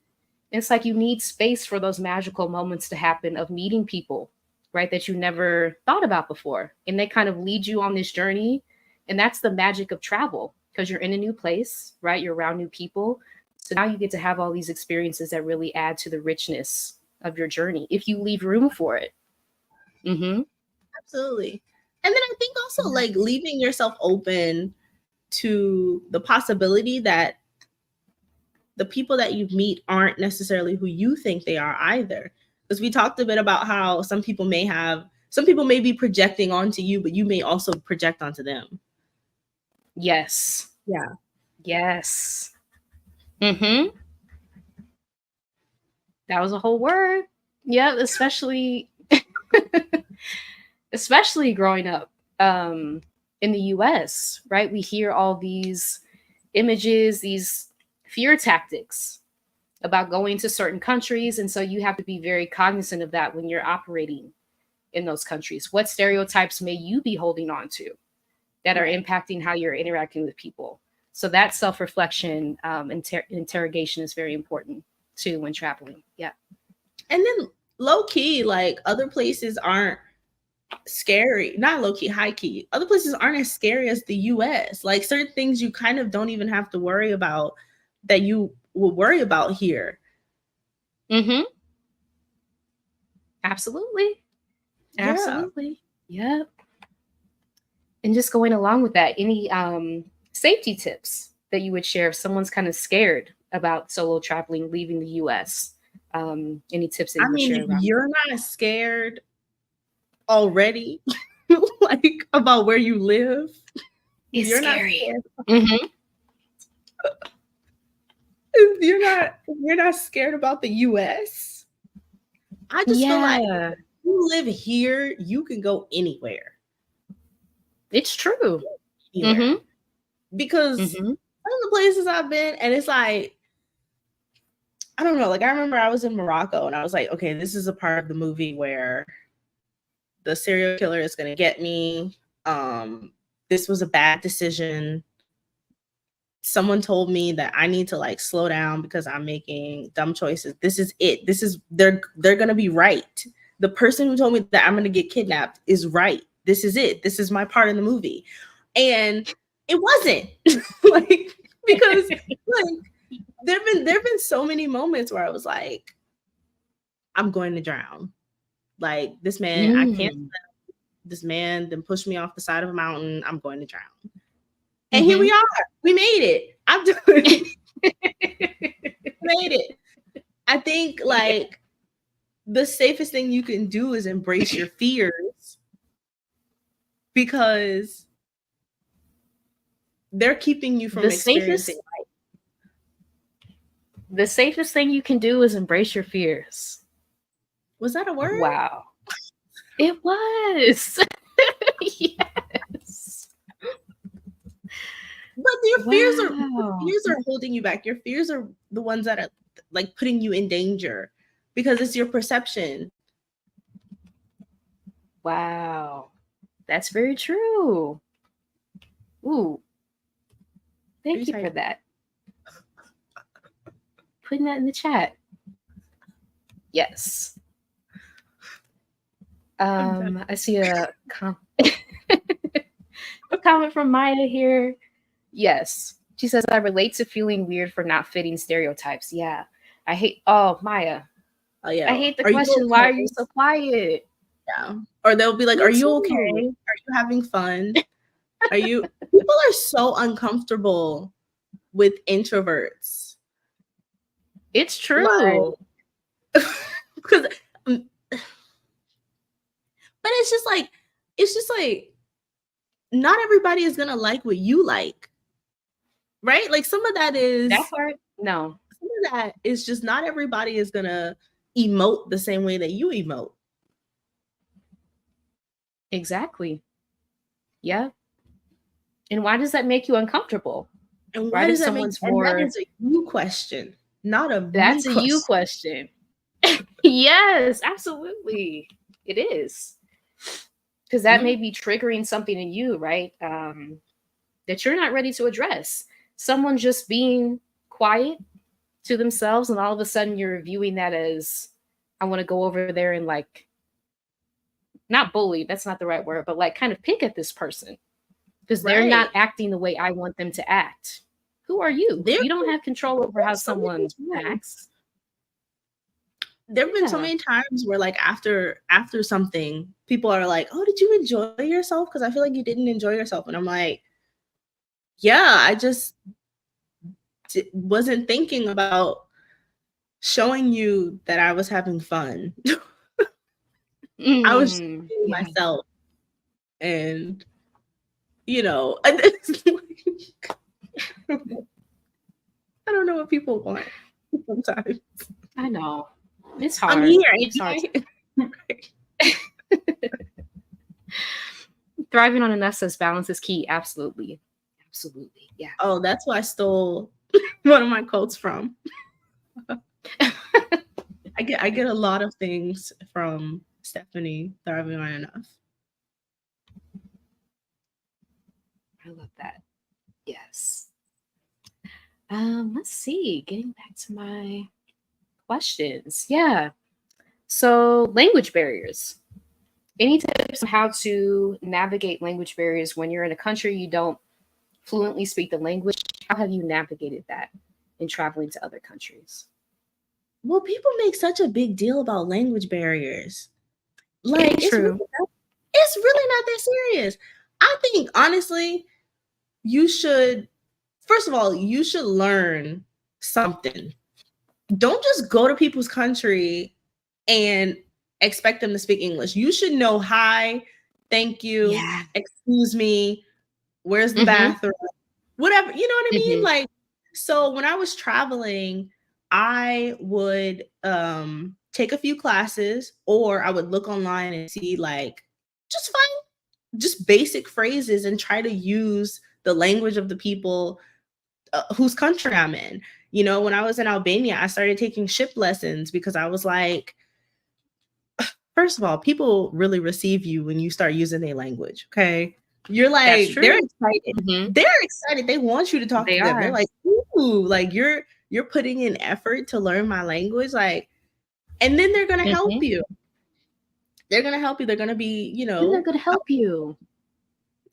It's like you need space for those magical moments to happen of meeting people, right, that you never thought about before. And they kind of lead you on this journey. And that's the magic of travel, because you're in a new place, right? You're around new people. So now you get to have all these experiences that really add to the richness of your journey if you leave room for it. Absolutely. And then I think also like leaving yourself open to the possibility that the people that you meet aren't necessarily who you think they are either. Because we talked a bit about how some people may be projecting onto you, but you may also project onto them. Yes. Yeah. Yes. That was a whole word. Yeah, especially growing up in the US, right? We hear all these images, these fear tactics about going to certain countries. And so you have to be very cognizant of that when you're operating in those countries. What stereotypes may you be holding on to that are impacting how you're interacting with people? So that self-reflection interrogation is very important too when traveling. Yeah. And then low key, like other places aren't scary. Not low key, high key. Other places aren't as scary as the US. Like certain things you kind of don't even have to worry about that you will worry about here. Absolutely. Yeah. Absolutely. Yeah. And just going along with that, any safety tips that you would share if someone's kind of scared about solo traveling, leaving the US? Any tips that you would share? If you're not scared already, like about where you live, it's scary. If you're not scared about the US, I just feel like if you live here, you can go anywhere. It's true. Because some of the places I've been, and it's like, I don't know, like I remember I was in Morocco and I was like, okay, this is a part of the movie where the serial killer is going to get me. This was a bad decision. Someone told me that I need to like slow down because I'm making dumb choices. This is it. They're going to be right. The person who told me that I'm going to get kidnapped is right. This is it. This is my part in the movie. And it wasn't like, because like there've been so many moments where I was like, I'm going to drown. Like, this man, I can't Mm. this man then pushed me off the side of a mountain. I'm going to drown. And Mm-hmm. here we are. We made it. I'm doing made it. I think like the safest thing you can do is embrace your fears, because they're keeping you from experiencing life. The safest thing you can do is embrace your fears. Was that a word? Wow. It was. Yes. But your fears are holding you back. Your fears are the ones that are like putting you in danger, because it's your perception. Wow. That's very true. Ooh. Thank you for that. Putting that in the chat. Yes. I see a comment from Maya here. Yes. She says, I relate to feeling weird for not fitting stereotypes. Yeah. I hate, Maya. Oh, yeah. I hate the question, okay? Why are you so quiet? Yeah. Or they'll be like, are you okay? Are you having fun? Are you? People are so uncomfortable with introverts. It's true. Because, but it's just like, not everybody is gonna like what you like, right? Like, some of that is that part. No, some of that is just not everybody is gonna emote the same way that you emote. Exactly. Yeah. And why does that make you uncomfortable? And why does that make that is a you question, not a that's me a question. you question. Yes, absolutely. It is. Because that may be triggering something in you, right? That you're not ready to address. Someone just being quiet to themselves, and all of a sudden you're viewing that as, I want to go over there and like, not bully, that's not the right word, but like kind of pick at this person because they're not acting the way I want them to act. Who are you? You don't have control over how someone acts. There have been so many times where, like, after something, people are like, oh, did you enjoy yourself? Because I feel like you didn't enjoy yourself. And I'm like, yeah, I just wasn't thinking about showing you that I was having fun. I was myself. And, you know, I don't know what people want sometimes. I know. It's hard. I'm here. It's hard. Thriving on enough says balance is key. Absolutely. Absolutely. Yeah. Oh, that's why I stole one of my quotes from. I get a lot of things from Stephanie, Thriving on Enough. I love that. Yes. Let's see. Getting back to my questions. Yeah. So, language barriers. Any tips on how to navigate language barriers when you're in a country you don't fluently speak the language? How have you navigated that in traveling to other countries? Well, people make such a big deal about language barriers. Like, it's really not that serious. I think, honestly, you should, first of all, you should learn something. Don't just go to people's country and expect them to speak English. You should know hi, thank you, excuse me, where's the bathroom, whatever, you know what I mean? Like, so when I was traveling, I would take a few classes, or I would look online and see, like, just find just basic phrases and try to use the language of the people whose country I'm in. You know, when I was in Albania, I started taking ship lessons because I was like, first of all, people really receive you when you start using their language. Okay. You're like, they're excited. They're excited. They want you to talk to them. They're like, ooh, like you're putting in effort to learn my language. Like, and then they're going to help you. They're going to help you. They're going to be, you know. They're going to help you.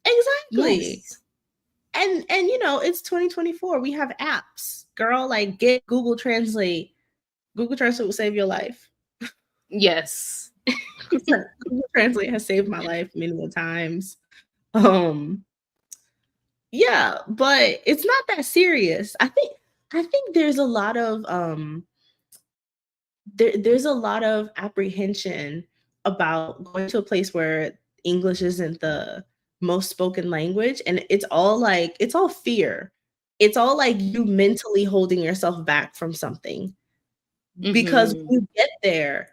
Exactly. Yes. And you know, it's 2024. We have apps. Girl, like, get Google Translate. Google Translate will save your life. Yes. Google Translate has saved my life many a times. Yeah, but it's not that serious. I think there's a lot of there's a lot of apprehension about going to a place where English isn't the most spoken language, and it's all fear. It's all like you mentally holding yourself back from something, because Mhm. when you get there,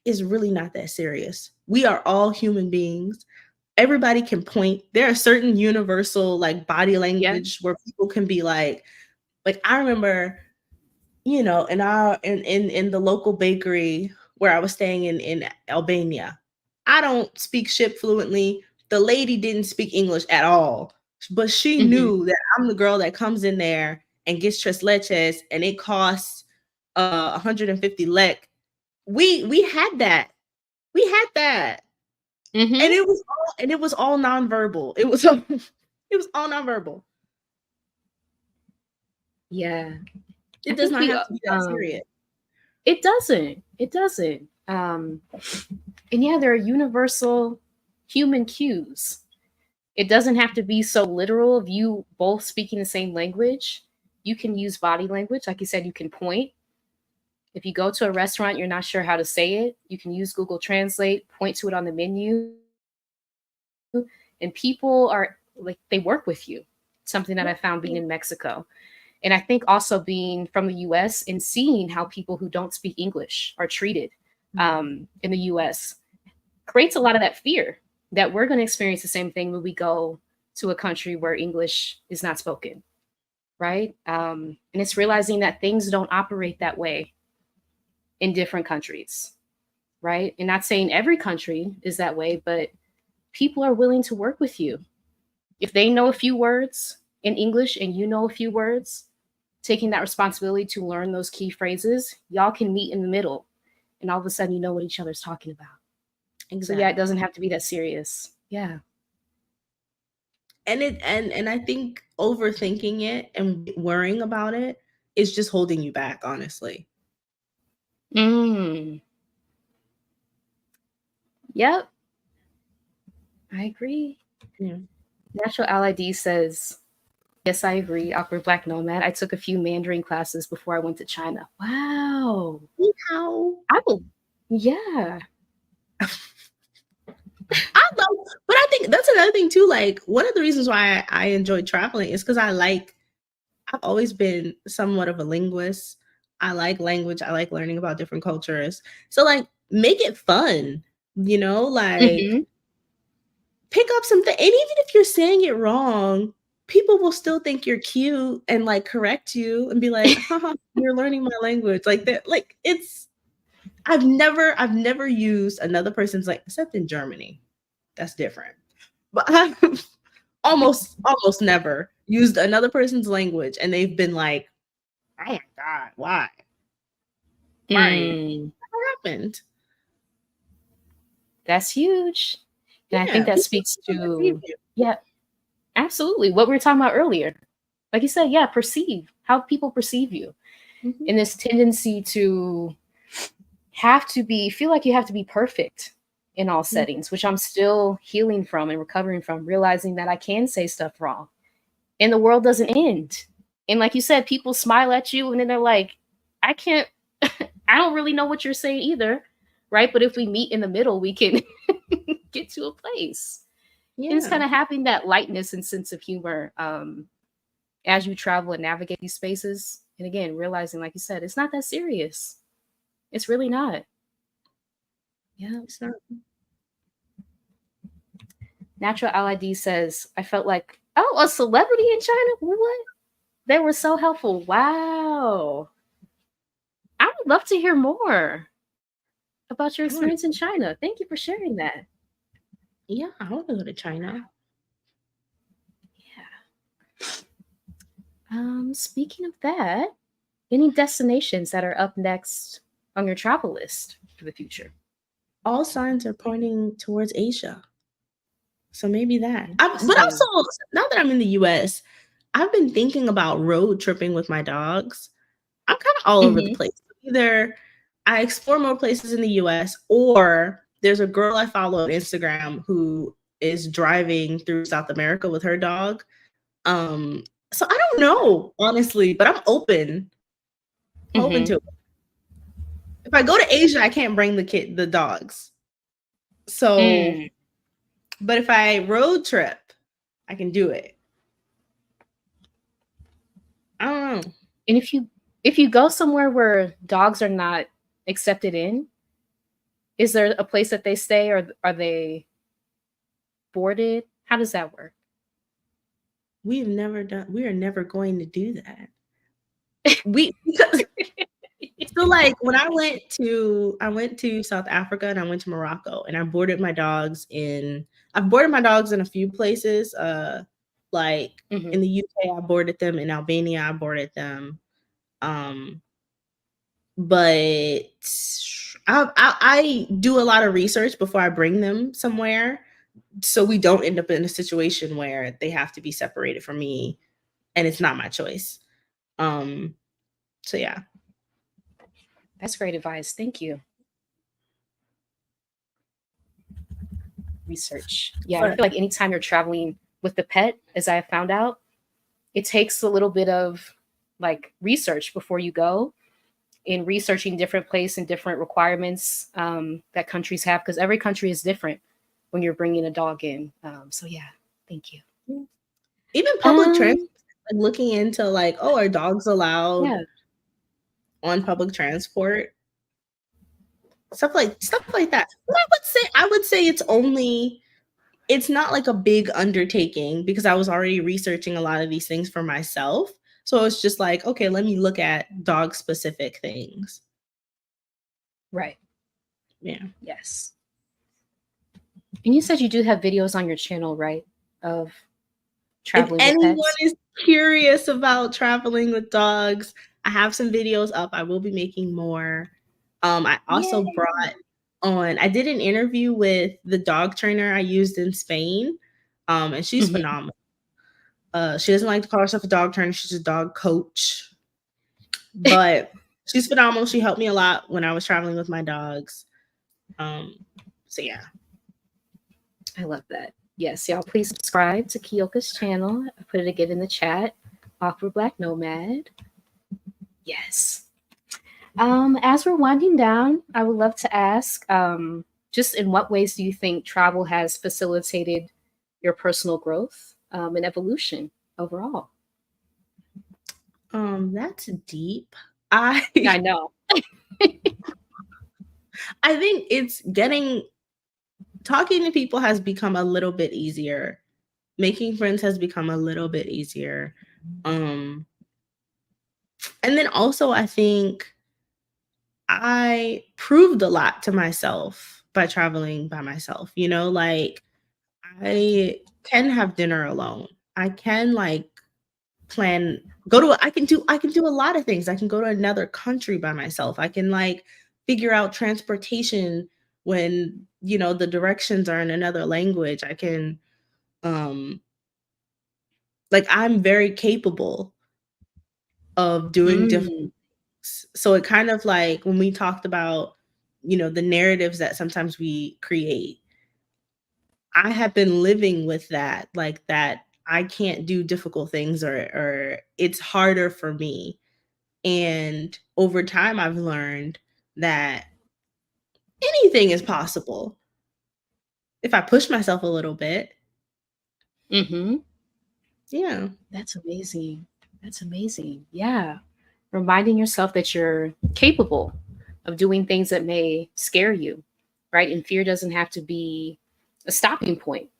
it's really not that serious. We are all human beings. Everybody can point. There are certain universal like body Yeah. language where people can be like I remember, in the local bakery where I was staying in Albania. I don't speak shit fluently. The lady didn't speak English at all, but she Mhm. knew that I'm the girl that comes in there and gets tres leches, and it costs 150 lek. We had that. We had that. And Mhm. it was all nonverbal. It was all nonverbal. Yeah. I It does think not we have to be that serious. it doesn't. It doesn't. And yeah, there are universal human cues. It doesn't have to be so literal of you both speaking the same language. You can use body language. Like you said, you can point. If you go to a restaurant, you're not sure how to say it, you can use Google Translate, point to it on the menu, and people are like, they work with you. Something that I found being in Mexico. And I think also being from the US and seeing how people who don't speak English are treated in the US creates a lot of that fear that we're going to experience the same thing when we go to a country where English is not spoken, right? And it's realizing that things don't operate that way in different countries, right? And not saying every country is that way, but people are willing to work with you. If they know a few words in English and you know a few words, taking that responsibility to learn those key phrases, y'all can meet in the middle. And all of a sudden, you know what each other's talking about. So, yeah, it Exactly. doesn't have to be that serious. Yeah. And I think overthinking it and worrying about it is just holding you back, honestly. Mm. Yep. I agree. Yeah. Natural Ally D says, yes, I agree. Awkward Black Nomad. I took a few Mandarin classes before I went to China. Wow. How I will. Yeah. I love, but I think that's another thing too. Like one of the reasons why I enjoy traveling is because I've always been somewhat of a linguist. I like language. I like learning about different cultures. So like make it fun, like Hmm. pick up something. And even if you're saying it wrong, people will still think you're cute and like correct you and be like, haha, you're learning my language. Like that, like I've never used another person's like except in Germany. That's different. But I've almost never used another person's language and they've been like, oh my God, why? Right. Mm. What happened? That's huge. And I think Yeah, that people speaks still receive to, you. yeah, absolutely. What we were talking about earlier. Like you said, yeah, perceive how people perceive you. Mhm. And this tendency to feel like you have to be perfect in all Mhm. settings, which I'm still healing from and recovering from, realizing that I can say stuff wrong and the world doesn't end. And like you said, people smile at you and then they're like, I can't, I don't really know what you're saying either. Right. But if we meet in the middle, we can get to a place. And it's Yeah, kind of having that lightness and sense of humor as you travel and navigate these spaces. And again, realizing, like you said, it's not that serious. It's really not. Yeah. it's not. Natural LID says, I felt like, oh, a celebrity in China? What? They were so helpful. Wow. I would love to hear more about your I want. experience in China. Thank you for sharing that. Yeah, I want to go to China. Yeah. Speaking of that, any destinations that are up next on your travel list for the future? All signs are pointing towards Asia. So maybe that. But also, Interesting. now that I'm in the US, I've been thinking about road tripping with my dogs. I'm kind of all over the Hmm. place. Either I explore more places in the US, or there's a girl I follow on Instagram who is driving through South America with her dog. So I don't know, honestly, but I'm open. I'm open to it. If I go to Asia, I can't bring the dogs. So, but if I road trip, I can do it. I don't know. And if you go somewhere where dogs are not accepted in, is there a place that they stay, or are they boarded? How does that work? We are never going to do that. Because so like when I went to South Africa and I went to Morocco and I've boarded my dogs in a few places. Like in the UK, I boarded them. In Albania, I boarded them. But I do a lot of research before I bring them somewhere, so we don't end up in a situation where they have to be separated from me and it's not my choice. So yeah. That's great advice. Thank you. Research. Yeah, I feel like anytime you're traveling with the pet, as I have found out, it takes a little bit of like research before you go, in researching different places and different requirements that countries have, because every country is different when you're bringing a dog in. So yeah, thank you. Even public transport, like looking into like, oh, are dogs allowed on public transport? Stuff like that. But I would say it's not like a big undertaking, because I was already researching a lot of these things for myself. So it's just like, okay, let me look at dog specific things. Right. Yeah. Yes. And you said you do have videos on your channel, right? Of traveling if with anyone pets. is curious about traveling with dogs, I have some videos up. I will be making more. I also I did an interview with the dog trainer I used in Spain. And she's phenomenal. She doesn't like to call herself a dog trainer. She's a dog coach. But she's phenomenal. She helped me a lot when I was traveling with my dogs. So yeah. I love that. Yes, y'all please subscribe to Keoka's channel. I put it again in the chat. Awkward Black Nomad. Yes. As we're winding down, I would love to ask, just in what ways do you think travel has facilitated your personal growth and evolution overall? That's deep. I know. I think it's talking to people has become a little bit easier. Making friends has become a little bit easier. And then also I think I proved a lot to myself by traveling by myself. You know, like I can have dinner alone. I can like I can do a lot of things. I can go to another country by myself. I can like figure out transportation when, the directions are in another language. I can like I'm very capable of doing different things. So it kind of like when we talked about, the narratives that sometimes we create, I have been living with that, like that I can't do difficult things, or it's harder for me. And over time, I've learned that anything is possible if I push myself a little bit. Yeah. That's amazing. That's amazing. Yeah. Reminding yourself that you're capable of doing things that may scare you, right? And fear doesn't have to be a stopping point.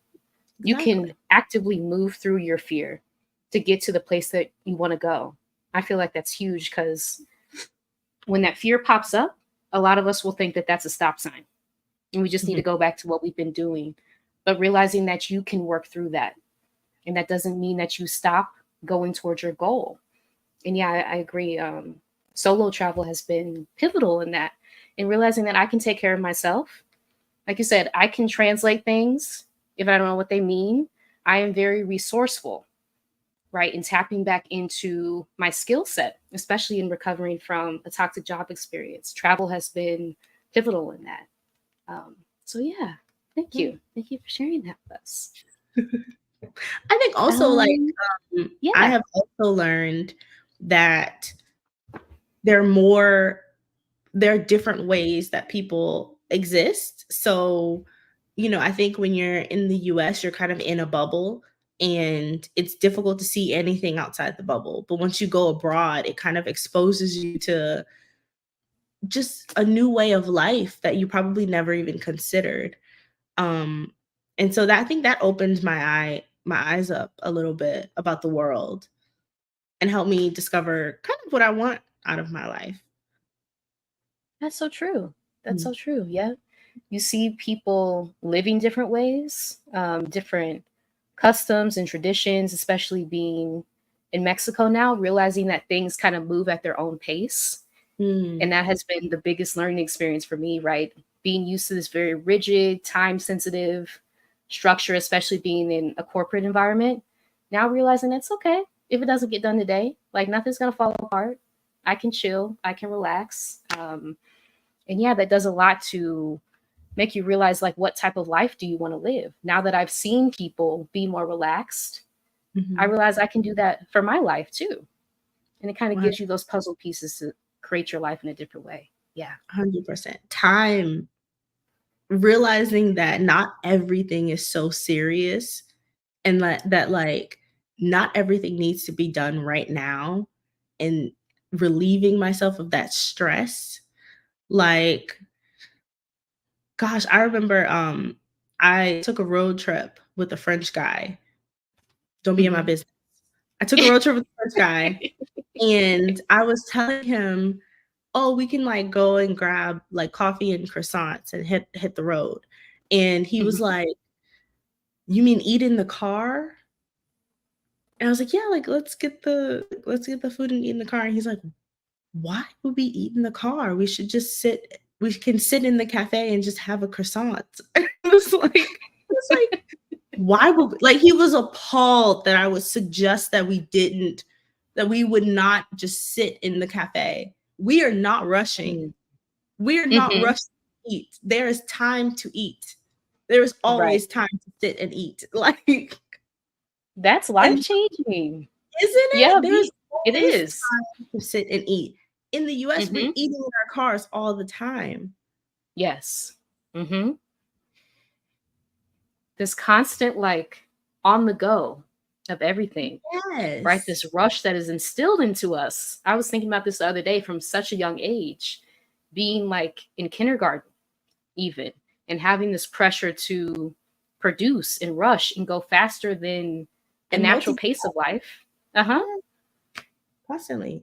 You can actively move through your fear to get to the place that you want to go. I feel like that's huge, because when that fear pops up, a lot of us will think that that's a stop sign. And we just need to go back to what we've been doing. But realizing that you can work through that. And that doesn't mean that you stop going towards your goal. And yeah, I agree. Solo travel has been pivotal in that, and realizing that I can take care of myself. Like you said, I can translate things if I don't know what they mean. I am very resourceful. right? And tapping back into my skill set, especially in recovering from a toxic job experience. Travel has been pivotal in that. So yeah, thank Yeah. you. Thank you for sharing that with us. I think also like I Yeah. have also learned that there are more there are different ways that people exist. So, I think when you're in the US, you're kind of in a bubble and it's difficult to see anything outside the bubble. But once you go abroad, it kind of exposes you to just a new way of life that you probably never even considered. Um and so that I think that opened my eyes up a little bit about the world and helped me discover kind of what I want out of my life. That's so true. That's Mm. so true. Yeah. You see people living different ways, different customs and traditions, especially being in Mexico now, realizing that things kind of move at their own pace. Mm. And that has been the biggest learning experience for me, right? Being used to this very rigid, time sensitive structure, especially being in a corporate environment. Now realizing it's okay if it doesn't get done today, like nothing's going to fall apart. I can chill, I can relax. And yeah, that does a lot to make you realize like what type of life do you want to live. Now that I've seen people be more relaxed, I Mhm. realize I can do that for my life too. And it kind of One gives you those puzzle pieces to create your life in a different way. Yeah. 100%. Time, realizing that not everything is so serious and that like not everything needs to be done right now and relieving myself of that stress. Like, gosh, I remember I took a road trip with a French guy. Don't be in my Hmm. business. I took a road trip with a French guy and I was telling him, "Oh, we can like go and grab like coffee and croissants and hit the road." And he was Hmm. like, "You mean eat in the car?" And I was like, "Yeah, like let's get the food and eat in the car." And he's like, "Why would we eat in the car? We can sit in the cafe and just have a croissant." I was like, why would like he was appalled that I would suggest that we would not just sit in the cafe. We are not rushing. We are not Hmm. rushed to eat. There is time to eat. There is Right. always time to sit and eat. Like, That's life and changing. isn't Yeah, it? There's it always is. time to sit and eat. In the US, we're Hmm. eating in our cars all the time. Yes. Hmm. This constant, like, on the go of everything, right? Yes. This rush that is instilled into us. I was thinking about this the other day from such a young age, being like in kindergarten, even, and having this pressure to produce and rush and go faster than the And natural multi pace of life. Uh huh. yeah, constantly.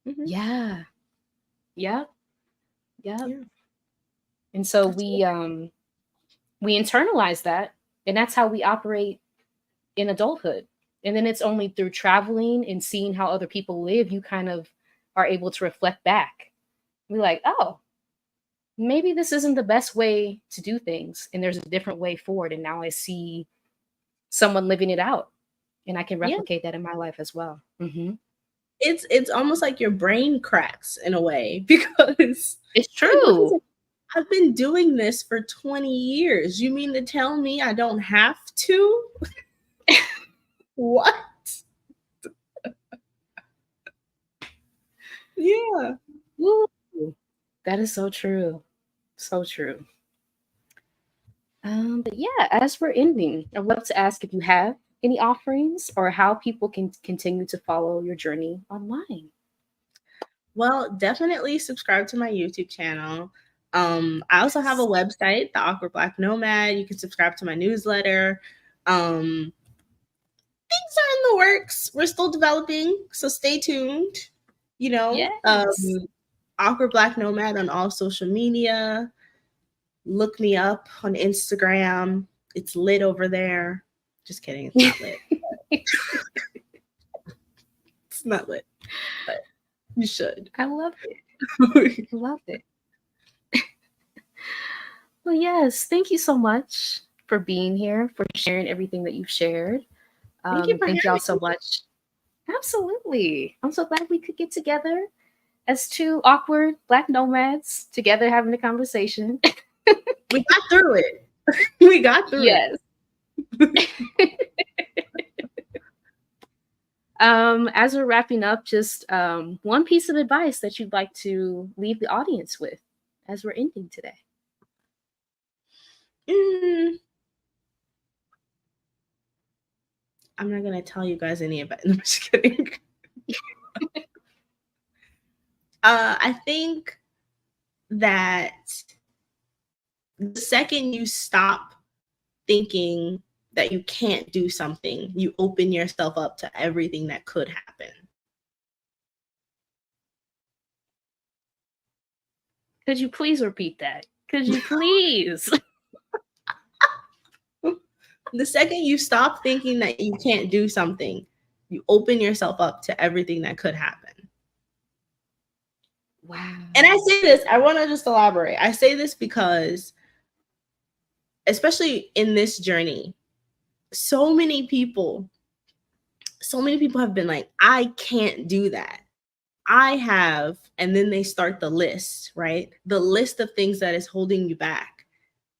Mhm. Yeah. Yep. Yep. Yeah, And so that's really we internalize that, and that's how we operate in adulthood. And then it's only through traveling and seeing how other people live you kind of are able to reflect back. We're like, oh, maybe this isn't the best way to do things, and there's a different way forward. And now I see someone living it out, and I can yeah. replicate that in my life as well. Hmm. It's almost like your brain cracks in a way because It's you're like, "Wait a true. second, I've been doing this for 20 years. You mean to tell me I don't have to?" What? Yeah. Woo. That is so true. So true. But yeah, as we're ending, I'd love to ask if you have any offerings or how people can continue to follow your journey online. Well, definitely subscribe to my YouTube channel. I also have a Yes. website, The Awkward Black Nomad. You can subscribe to my newsletter. Um, things are in the works. We're still developing, so stay tuned. You know, Yes. Awkward Black Nomad on all social media. Look me up on Instagram. It's lit over there. Just kidding, it's not lit. It's not lit, but you should. I love it. Love it. Well, yes. Thank you so much for being here, for sharing everything that you've shared. Thank you for Thank y'all having so me. much. Absolutely. I'm so glad we could get together as two awkward Black nomads together having a conversation. We got through it. We got through Yes. As we're wrapping up, just one piece of advice that you'd like to leave the audience with as we're ending today. it. I'm not gonna tell you guys any of it. I'm just kidding. I think that the second you stop thinking that you can't do something, you open yourself up to everything that could happen. Could you please repeat that? Could you please? The second you stop thinking that you can't do something, you open yourself up to everything that could happen. Wow. And I say this, I want to just elaborate. I say this because, especially in this journey, so many people have been like, I can't do that. I have, and then they start the list, right? The list of things that is holding you back.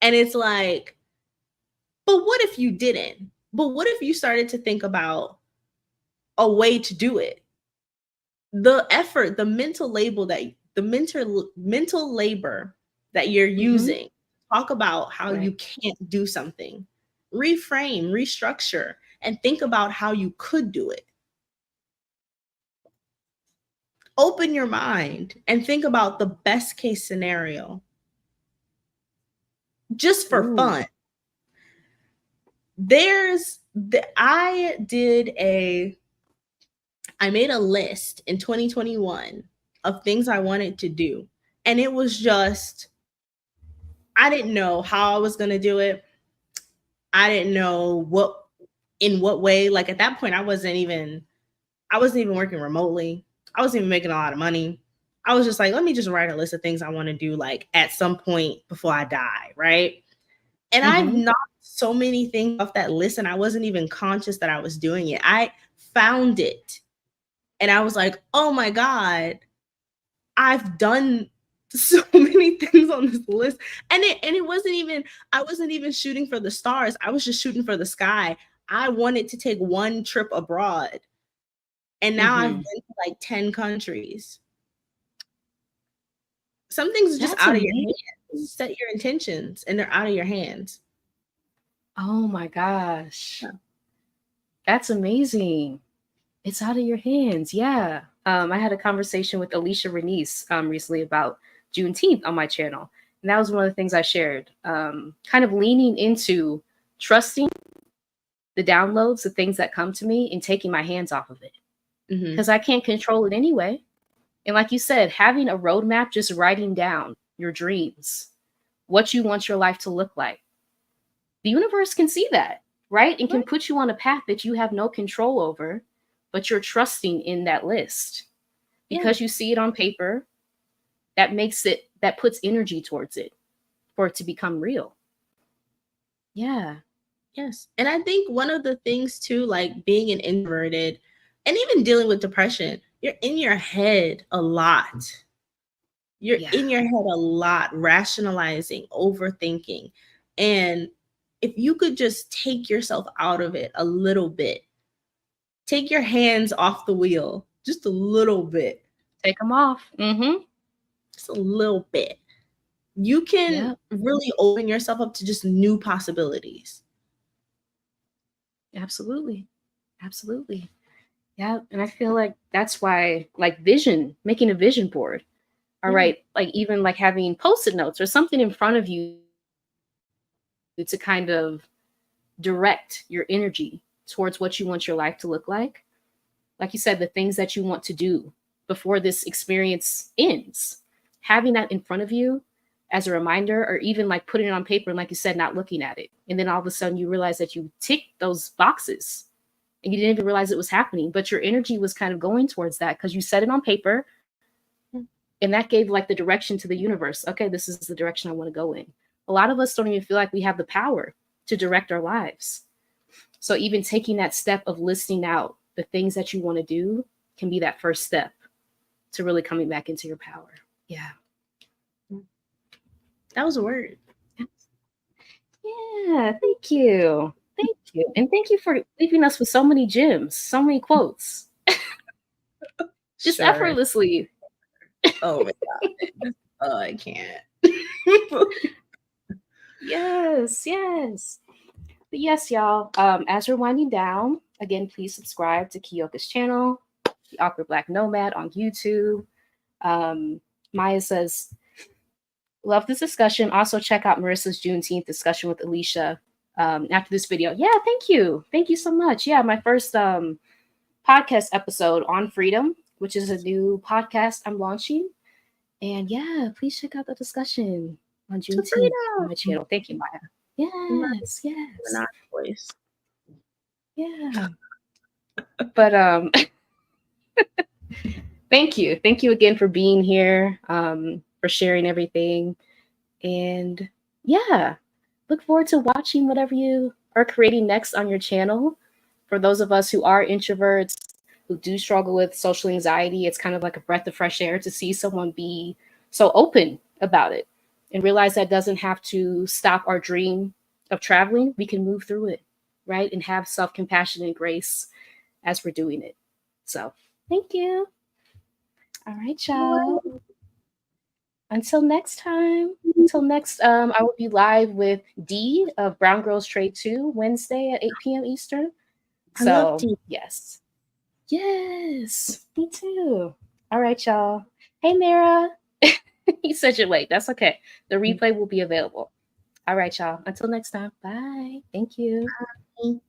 And it's like, but what if you didn't? But what if you started to think about a way to do it? The effort, the mental label that the mental labor that you're using, talk about how you can't do something, reframe, restructure, and think about how you could do it. Open your mind and think about the best case scenario just for fun. I made a list in 2021 of things I wanted to do. And it was just, I didn't know how I was going to do it. I didn't know in what way. Like at that point, I wasn't even working remotely. I wasn't even making a lot of money. I was just like, let me just write a list of things I want to do like at some point before I die, right? And I've knocked so many things off that list and I wasn't even conscious that I was doing it. I found it and I was like, oh my God, I've done so many things on this list. And it wasn't even, I wasn't even shooting for the stars. I was just shooting for the sky. I wanted to take one trip abroad. And now I've been to like 10 countries. Some things are just out of your hands. Set your intentions and they're out of your hands. Oh my gosh. Yeah. That's amazing. It's out of your hands. Yeah. I had a conversation with Alicia Renice recently about Juneteenth on my channel. And that was one of the things I shared, kind of leaning into trusting the downloads, the things that come to me and taking my hands off of it. Because I can't control it anyway. And like you said, having a roadmap, just writing down your dreams, what you want your life to look like. The universe can see that, right? And can put you on a path that you have no control over, but you're trusting in that list. Because you see it on paper, that puts energy towards it for it to become real. Yeah. Yes. And I think one of the things too, like being an introverted and even dealing with depression, you're in your head a lot. You're in your head a lot, rationalizing, overthinking. And if you could just take yourself out of it a little bit, take your hands off the wheel, just a little bit. Take them off. Just a little bit. You can really open yourself up to just new possibilities. Absolutely. Absolutely. Yeah. And I feel like that's why, like, making a vision board. All right. Like, even like having Post-it notes or something in front of you to kind of direct your energy towards what you want your life to look like. Like you said, the things that you want to do before this experience ends. Having that in front of you as a reminder, or even like putting it on paper and, like you said, not looking at it. And then all of a sudden you realize that you ticked those boxes and you didn't even realize it was happening, but your energy was kind of going towards that because you set it on paper. And that gave like the direction to the universe. Okay, this is the direction I want to go in. A lot of us don't even feel like we have the power to direct our lives. So even taking that step of listing out the things that you want to do can be that first step to really coming back into your power. Yeah. That was a word. Yeah, thank you. Thank you. And thank you for leaving us with so many gems, so many quotes. Just effortlessly. Oh my God. Oh, I can't. Yes, yes. But yes, y'all. As we're winding down, again, please subscribe to Kiyoka's channel, The Awkward Black Nomad on YouTube. Maya says, love this discussion. Also, check out Marissa's Juneteenth discussion with Alicia after this video. Yeah, thank you. Thank you so much. Yeah, my first podcast episode on freedom, which is a new podcast I'm launching. And yeah, please check out the discussion on Juneteenth on my channel. Thank you, Maya. Yes, yes. Not voice. Yeah. But thank you. Thank you again for being here, for sharing everything. And yeah, look forward to watching whatever you are creating next on your channel. For those of us who are introverts, who do struggle with social anxiety, it's kind of like a breath of fresh air to see someone be so open about it and realize that doesn't have to stop our dream of traveling. We can move through it, right? And have self-compassion and grace as we're doing it. So thank you. All right, y'all. Until next time. Until next, I will be live with D of Brown Girls Trade 2 Wednesday at 8 p.m. Eastern. So, I love D. yes. Yes, me too. All right, y'all. Hey, Mara. You said you're late. That's okay. The replay will be available. All right, y'all. Until next time. Bye. Thank you. Bye.